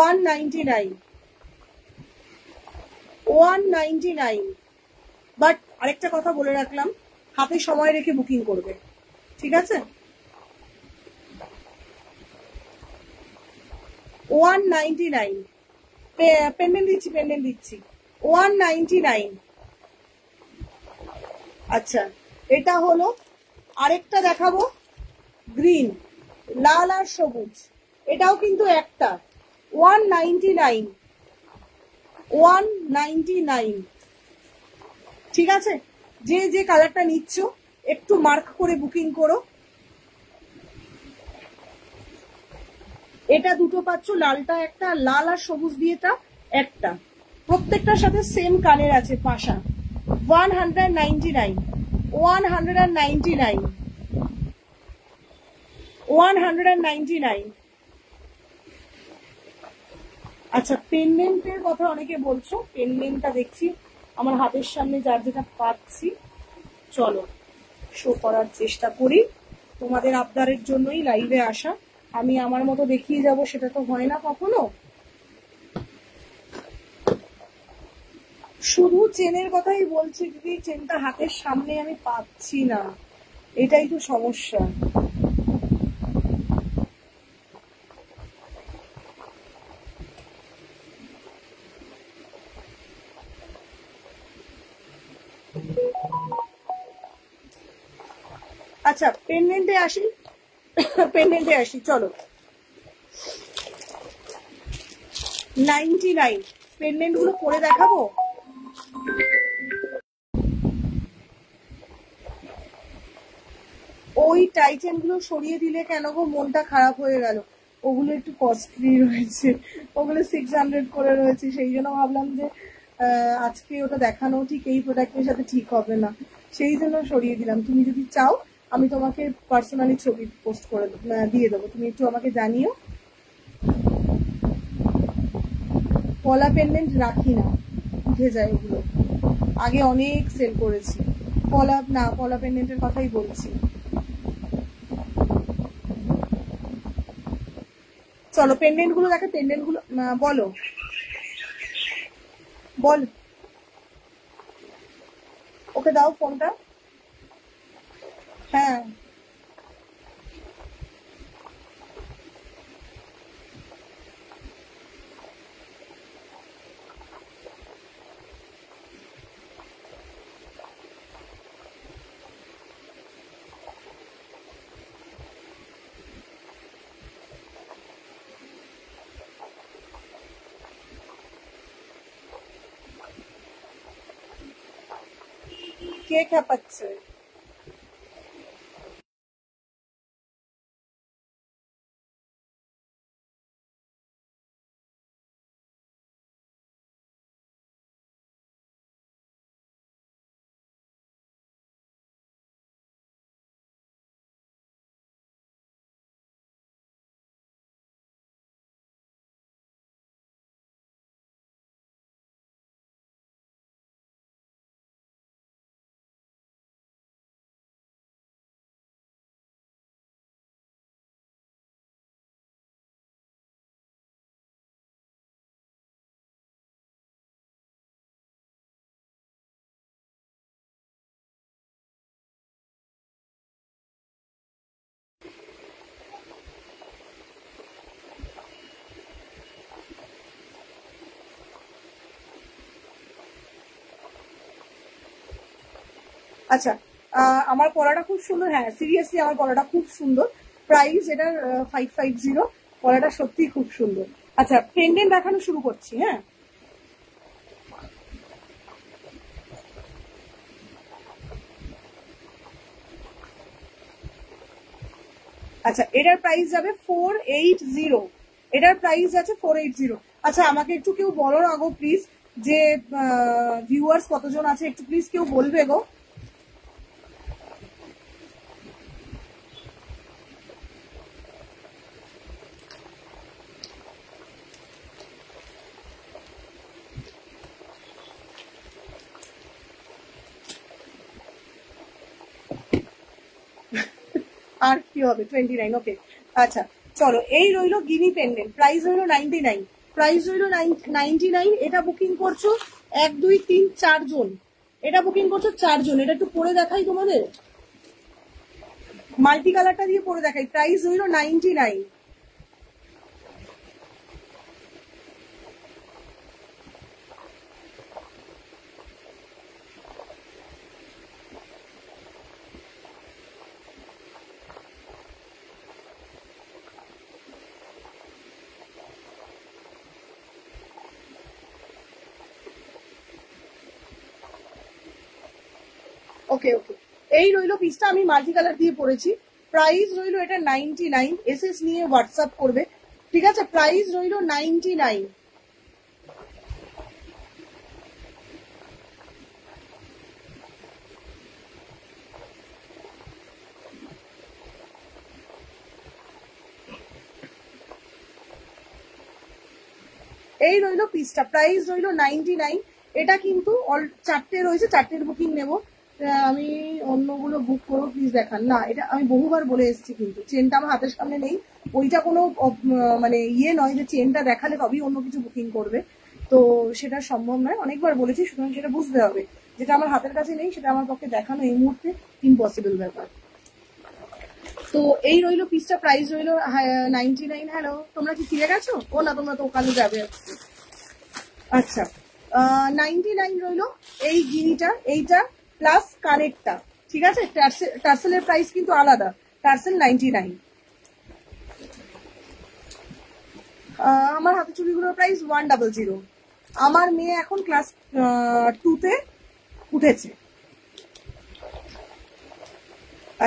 199 বাট আরেকটা কথা বলে রাখলাম, হাতে সময় রেখে বুকিং করবে, ঠিক আছে? 199 পেন্ডেন্ট দিচ্ছি 199। আচ্ছা এটা হলো, আরেকটা দেখাবো গ্রিন, লাল আর সবুজ, এটাও কিন্তু একটা 199 ঠিক আছে? যে যে কালারটা নিচ্ছ একটু মার্ক করে বুকিং করো। এটা দুটো পাচ্ছ, লালটা একটা, লাল আর সবুজ দিয়েটা একটা, প্রত্যেকটার সাথে সেম কানের আছে পাশা। 199 আচ্ছা পেন্ডেন্টের কথা অনেকে বলছো, পেন্ডেন্টটা দেখছি আমার হাতের সামনে যার যেটা পাচ্ছি, চলো শো করার চেষ্টা করি। তোমাদের আবদারের জন্যই লাইভে আসা, আমি আমার মতো দেখিয়ে যাব সেটা তো হয় না কখনো। শুধু চেনের কথাই বলছি দিদি, চেনটা হাতের সামনে আমি পাচ্ছি না, এটাই তো সমস্যা। আচ্ছা পেন্ডেন্টে আসি চলো। 99 পেন্ডেন্ট গুলো পরে দেখাবো। ওই টাইচেন গুলো সরিয়ে দিলে কেন গো, মনটা খারাপ হয়ে গেল। ওগুলো একটু কস্টলি রয়েছে, ওগুলো 600 করে রয়েছে, সেই জন্য ভাবলাম যে আজকে ওটা দেখানো ঠিক এই প্রোডাক্টের সাথে ঠিক হবে না, সেই জন্য সরিয়ে দিলাম। তুমি যদি চাও আমি তোমাকে পার্সোনালি ছবি পোস্ট করে দিয়ে দেবো, তুমি একটু আমাকে জানিও। পলা পেন্ডেন্ট রাখি না, উঠে যায় ওগুলো, আগে অনেক সেল করেছি। পলা পেন্ডেন্টের কথাই বলছি। চলো পেন্ডেন্ট গুলো দেখো, পেন্ডেন্ট গুলো বলো বল, ওকে দাও ফোনটা। হ্যাঁ কে খেপাচ্ছে? আচ্ছা, আমার পলাটা খুব সুন্দর, হ্যাঁ সিরিয়াসলি আমার পলাটা খুব সুন্দর। প্রাইস এটার 550। পলাটা সত্যি খুব সুন্দর। আচ্ছা, পেন্ডেন্ট দেখানো শুরু করছি। হ্যাঁ, আচ্ছা এটার প্রাইস যাবে 480। এটার প্রাইস আছে 480। আচ্ছা, আমাকে একটু কেউ বলো না গো প্লিজ, যে ভিউয়ার্স কতজন আছে, একটু প্লিজ কেউ বলবে গো। আর কি হবে, 29। ওকে, আচ্ছা চলো, এই রইলো গিনি পেন্ডেন্ট, প্রাইস রইলো 99। প্রাইস রইলো 99। এটা বুকিং করছো 1 2 3 4 জন, এটা বুকিং করছো 4 জন। এটা একটু পরে দেখাই তোমাদের, মাল্টি কালারটা দিয়ে পরে দেখাই। প্রাইস রইলো 99। ওকে ওকে, এই রইলো পিসটা, আমি মাল্টি কালার দিয়ে পরেছি। প্রাইস রইলো এটা 99। এসএস নিয়ে হোয়াটসঅ্যাপ করবে, ঠিক আছে? প্রাইস রইলো 99। এই রইলো পিসটা, প্রাইস রইলো 99। এটা কিন্তু চারটে রয়েছে, চারটের বুকিং নেব। আমি অন্যগুলো বুক করবো, প্লিজ দেখান না। এটা আমি বহুবার বলে এসেছি, কিন্তু চেনটা আমার হাতের সামনে নেই। ওইটা কোনো মানে ইয়ে নয় যে চেনটা দেখালে তবেই অন্য কিছু বুকিং করবে, তো সেটা সম্ভব নয়, অনেকবার বলেছি। সুতরাং সেটা বুঝতে হবে, যেটা আমার হাতের কাছে নেই সেটা আমার পক্ষে দেখানো এই মুহূর্তে ইম্পসিবল ব্যাপার। তো এই রইলো পিসটা, প্রাইস রইলো 99। হ্যালো, তোমরা কি ফিরে গেছো? ও না, তোমরা তো ওখানে যাবে। আচ্ছা, 99 রইলো এই গিনিটা, এইটা প্লাস কানেরটা, ঠিক আছে? টার্সেলের প্রাইস কিন্তু আলাদা, টার্সেল 99। আমার হাতে চুড়িগুলোর প্রাইস 100। আমার মেয়ে এখন ক্লাস 2-তে উঠেছে।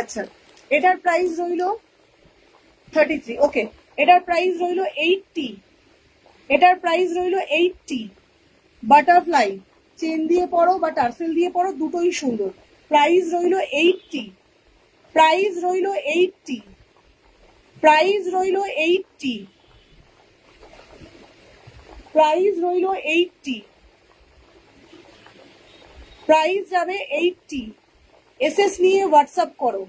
আচ্ছা, এটার প্রাইস রইলো 33। ওকে, এটার প্রাইস রইলো 80। এটার প্রাইস রইলো 80। বাটারফ্লাই চেন দিয়ে পরো বা টার্সেল দিয়ে পরো, দুটোই সুন্দর। প্রাইস রইলো 80। প্রাইস রইলো 80। প্রাইস রইলো 80। প্রাইস রইলো 80। প্রাইস যাবে 80। এসএস নিয়ে হোয়াটসঅ্যাপ করো।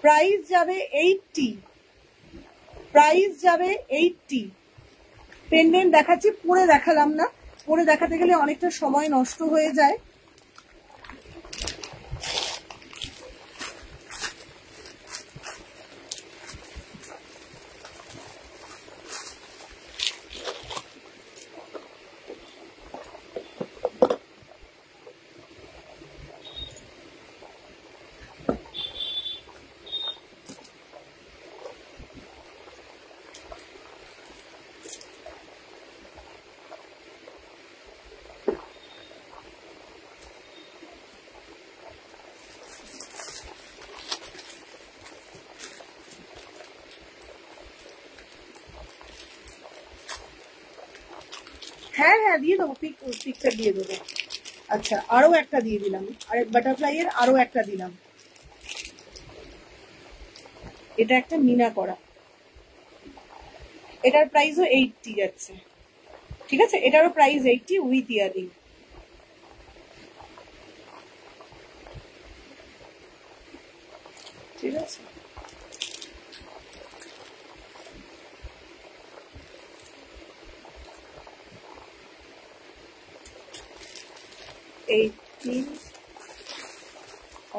প্রাইস যাবে 80। প্রাইস যাবে 80। পেন্ডেন্ট দেখাচ্ছি, পরে দেখালাম না, পরে দেখাতে গেলে অনেকটা সময় নষ্ট হয়ে যায়। হ্যাঁ হ্যাঁ, দিয়ে দেবো, পিকচার দিয়ে দেবো। আচ্ছা, আরো একটা দিয়ে দিলাম, আরেক বাটারফ্লাই এর আরো একটা দিলাম। এটা একটা মিনা করা, এটার প্রাইসও 80 যাচ্ছে, ঠিক আছে? এটারও প্রাইস 80 উইথ ইয়ারিং। ঠিক আছে,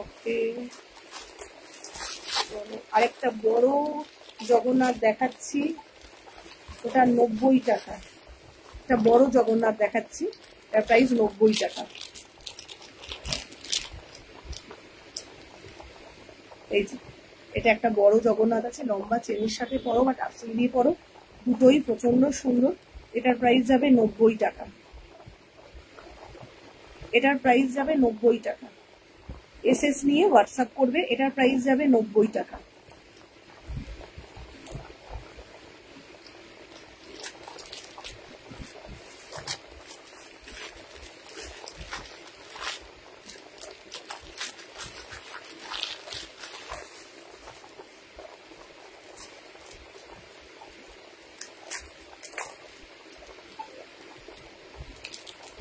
ওকে। আরেকটা বড় জগন্নাথ দেখাচ্ছি, ওটা 90 টাকা। একটা বড় জগন্নাথ দেখাচ্ছি, এটার প্রাইস 90 টাকা। এই যে এটা একটা বড় জগন্নাথ আছে, লম্বা চেনের সাথে পরো বা টাসেল দিয়ে পরো, দুটোই প্রচন্ড সুন্দর। এটার প্রাইস যাবে 90 টাকা। এটার প্রাইস যাবে 90 টাকা। এসএস নিয়ে হোয়াটসঅ্যাপ করবে, এটার প্রাইস যাবে 90 টাকা।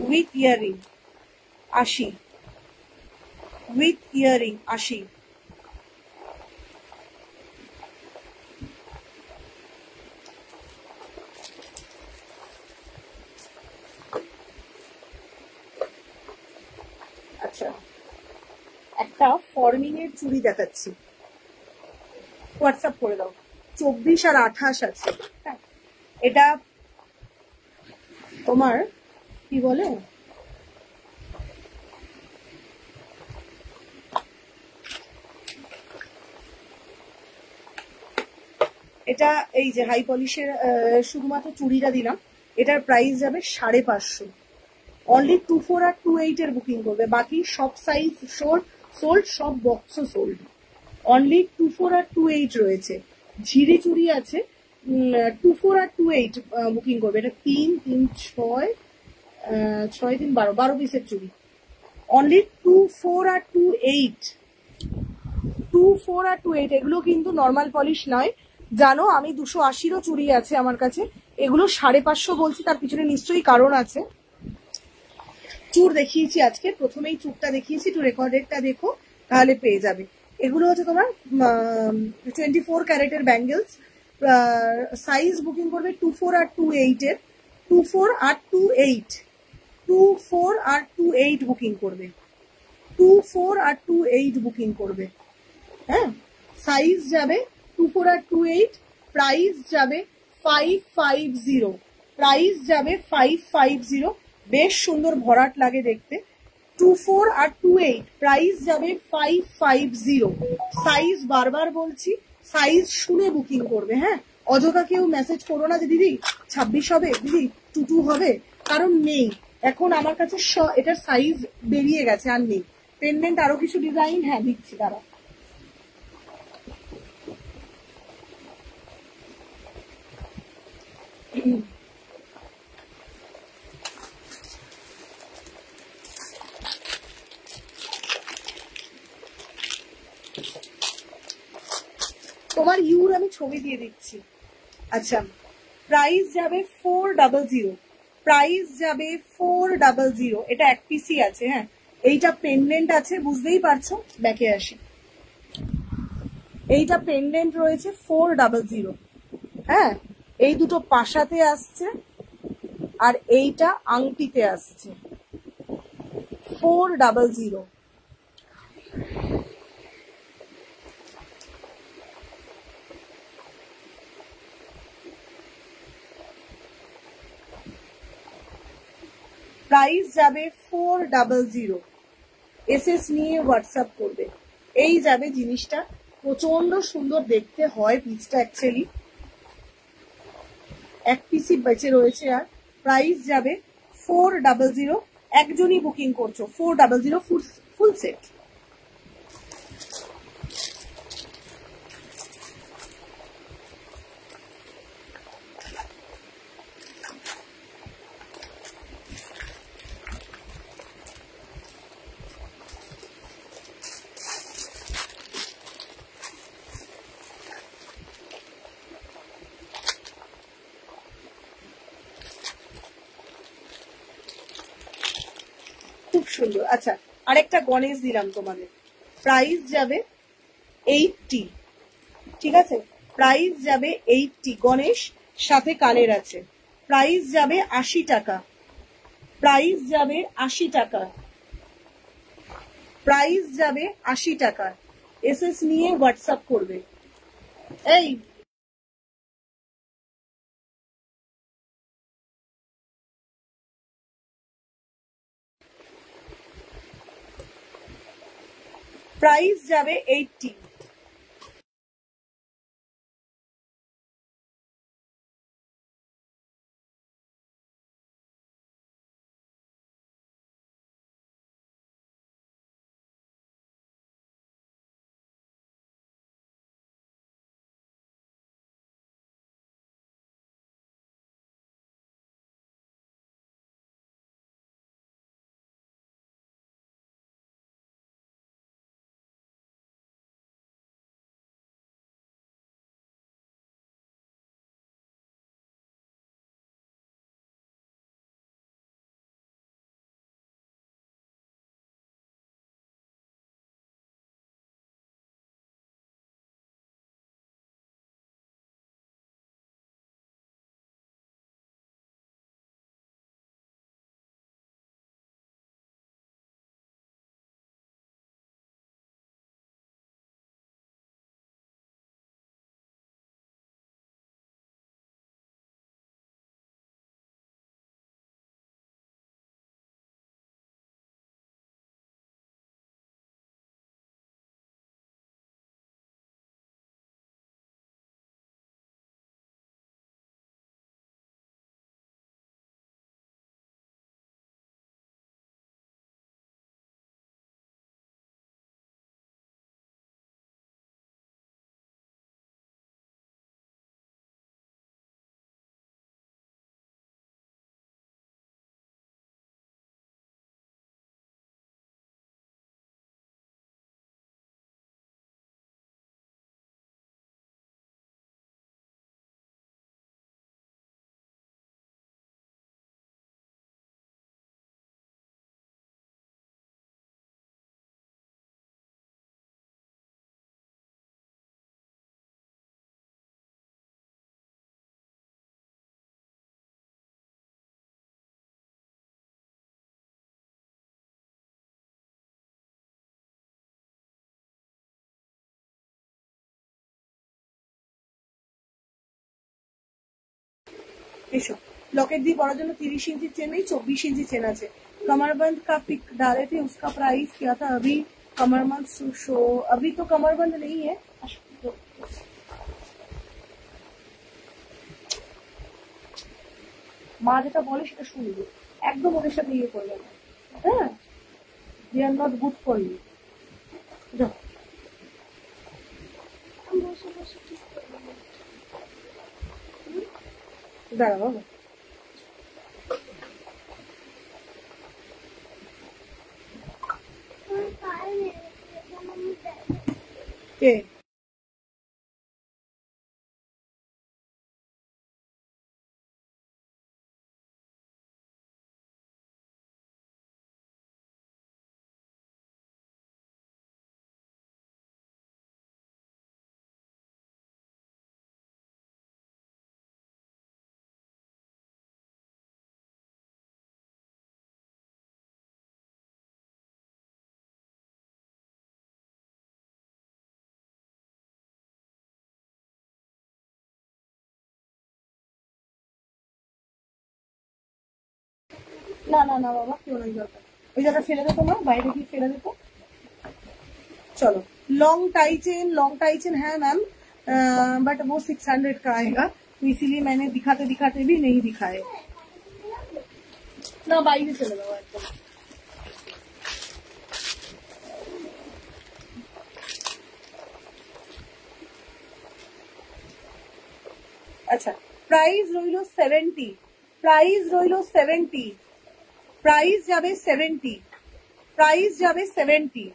With earring 80, with earring 80। আচ্ছা, একটা ফর্মিং এর চুড়ি দেখাচ্ছি, হোয়াটসঅ্যাপ করে দাও। 24 আর 28 আছে। হ্যাঁ, এটা তোমার কি বলে, এটা এই যে হাই পলিশের শুধুমাত্র চুড়িটা দিলাম, এটার প্রাইস যাবে 550। অনলি 24 আর 28 এর বুকিং করবে, বাকি সব সাইজ সোল্ড, সব বক্সও সোল্ড। অনলি 24 আর 28 রয়েছে। ঝিরি চুড়ি আছে, 24 আর 28 বুকিং করবে। এটা 3 3 6 6 3 12 12 পিসের চুড়ি। অনলি 24 আর 28, 24 আর 28। এগুলো কিন্তু নর্মাল পলিশ নয়, জানো। আমি 280রও চুড়ি আছে আমার কাছে, এগুলো 550 বলছি, তার পিছনে নিশ্চয়ই কারণ আছে। চুর দেখিয়েছি আজকে, প্রথমেই চুরটা দেখিয়েছি, একটু রেকর্ডেডটা দেখো তাহলে পেয়ে যাবে। এগুলো হচ্ছে তোমার 24 ক্যারেটের ব্যাঙ্গেলস। সাইজ বুকিং করবে 24 আর 28 এর, 24 আর 28, 24 আর 28 বুকিং করবে, 24 আর 28 বুকিং করবে। হ্যাঁ, সাইজ যাবে 24 আর 28, প্রাইস যাবে 550, প্রাইস যাবে 550। বেশ সুন্দর ভরাট লাগে দেখতে। 24 আর 28, প্রাইস যাবে 550। সাইজ বারবার বলছি, সাইজ শুনে বুকিং করবে। হ্যাঁ, অযথা কেউ মেসেজ করো না যে দিদি 26 হবে, দিদি 22 হবে, কারণ নেই এখন আমার কাছে। এটার সাইজ বেরিয়ে গেছে, আর নেই। পেন্ডেন্ট আরো কিছু ডিজাইন হ্যাঁ দিচ্ছি, তারা তোমার ইউর আমি ছবি দিয়ে দিচ্ছি। আচ্ছা, প্রাইস যাবে 400, প্রাইস যাবে 400। এটা এক পিসি আছে। হ্যাঁ, এইটা পেন্ডেন্ট আছে, বুঝতেই পারছো। ব্যাকে আসি, এইটা পেন্ডেন্ট রয়েছে 400। হ্যাঁ, এই দুটো পাশাতে আসছে আর এইটা আংটিতে আসছে 400। প্রাইস যাবে 400। এসএস নিয়ে হোয়াটসঅ্যাপ করবে। এই যাবে জিনিসটা, প্রচন্ড সুন্দর দেখতে হয় পিসটা। অ্যাকচুয়ালি এক পিসই বেঁচে রয়েছে। আর প্রাইস যাবে 400। একজনই বুকিং করছো, 400 ফুল সেট। খুব সুন্দর। আচ্ছা, আরেকটা গণেশ দিলাম তোমাদের, প্রাইস যাবে 80। ঠিক আছে, প্রাইস যাবে 80। গণেশ সাথে কানের আছে, প্রাইস যাবে 80 টাকা। প্রাইস যাবে 80 টাকা। প্রাইস যাবে 80 টাকা। এসএস নিয়ে হোয়াটসঅ্যাপ করবে। এই প্রাইস যাবে 80। एसो लॉकेट दी पड़ार जন্য 30 इंची चेन नहीं 24 इंची चेन আছে। कमरबंद का पिक डाले थे, उसका प्राइस क्या था? अभी कमरबंद शो, अभी तो कमरबंद नहीं है। মা যেটা বলে সেটা শুনবে, একদম ওদের সাথে ইয়ে করবে না। হ্যাঁ, they are not good for you. যাও দাঁড়া বাবা। কে না না না বাবা, কেউ নাই দরকার। ওই জায়গা ফেলে দে, তোমার বাইরে গিয়ে ফেলে দে তো। चलो लॉन्ग टाई चेन है मैम, बट वो 600 का आएगा, तो इसीलिए मैंने दिखाते दिखाते भी नहीं दिखाए ना। बाइक चले जाओ एकदम। अच्छा प्राइस रইলো 70, प्राइस रইলো 70, प्राइस যাবে 70, प्राइस যাবে 70।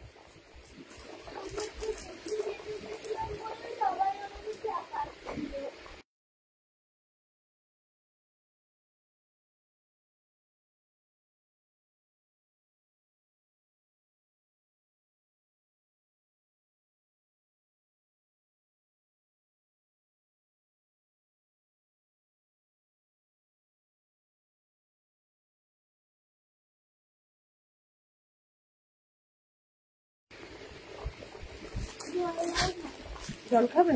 জল খাবে?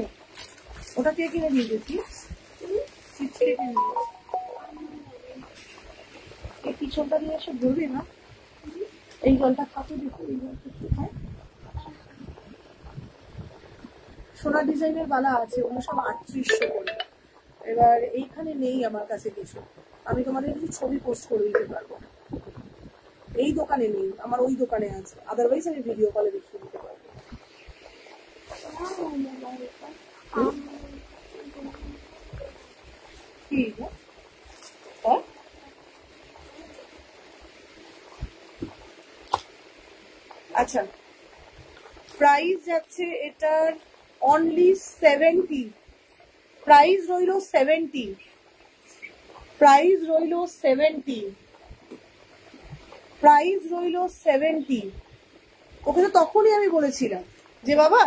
ওটা কে কিনে দিয়ে দিয়েছিস? এই পিছনটা দিয়ে এসে ধরবি না, এই জলটা খাতে দেখো, এই জলটা খায়। সোনা ডিজাইনের বালা আছে, ওগুলো সব 3800 করে। এবার এইখানে নেই আমার কাছে কিছু, আমি তোমাদের কিছু ছবি পোস্ট করে দিতে পারবো। এই দোকানে নেই, আমার ওই দোকানে আছে, আদারওয়াইজ আমি ভিডিও কলে দেখিয়ে দিতে পারবো। কি আচ্ছা, প্রাইস যাচ্ছে এটার অনলি 70, প্রাইস রইল 70, প্রাইস রইল 70, প্রাইস রইল 70। ওকে তো তখনই আমি বলেছিলাম যে বাবা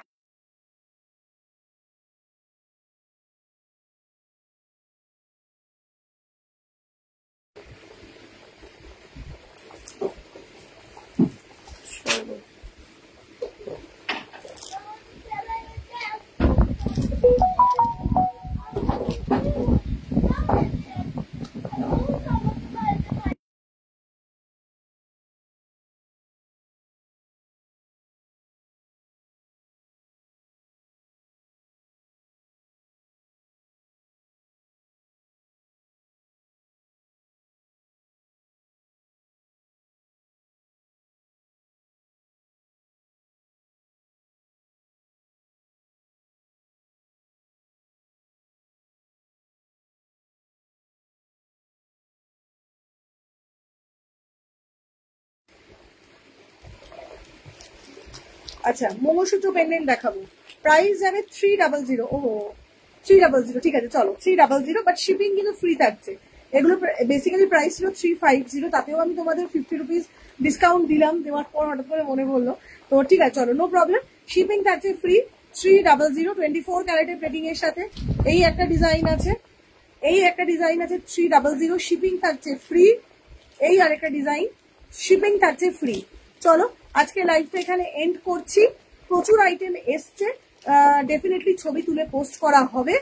আচ্ছা মঙ্গলসূত্র পেন্ডেন্ট দেখাবো, প্রাইস যাবে 300। ও 300, ঠিক আছে চলো 300, বাট শিপিং কিন্তু ফ্রি থাকছে। এগুলো বেসিক্যালি প্রাইস ছিল 350, তাতেও আমি তোমাদের 50 রুপিস ডিসকাউন্ট দিলাম, দেওয়ার পর হঠাৎ করে মনে পড়লো, তো ঠিক আছে চলো নো প্রবলেম, শিপিং থাকছে ফ্রি 300, 24 ক্যারেটের প্লেটিং এর সাথে। এই একটা ডিজাইন আছে, এই একটা ডিজাইন আছে 300, শিপিং থাকছে ফ্রি। এই আরেকটা ডিজাইন, শিপিং থাকছে ফ্রি। চলো আজকে লাইভটা এখানে এন্ড করছি, প্রচুর আইটেম এসছে, ডেফিনেটলি ছবি তুলে পোস্ট করা হবে,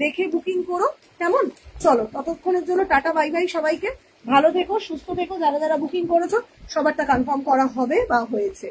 দেখে বুকিং করো কেমন। চলো ততক্ষণের জন্য টাটা বাই বাই সবাইকে, ভালো থেকো সুস্থ থেকো, যারা যারা বুকিং করেছো সবারটা কনফার্ম করা হবে বা হয়েছে।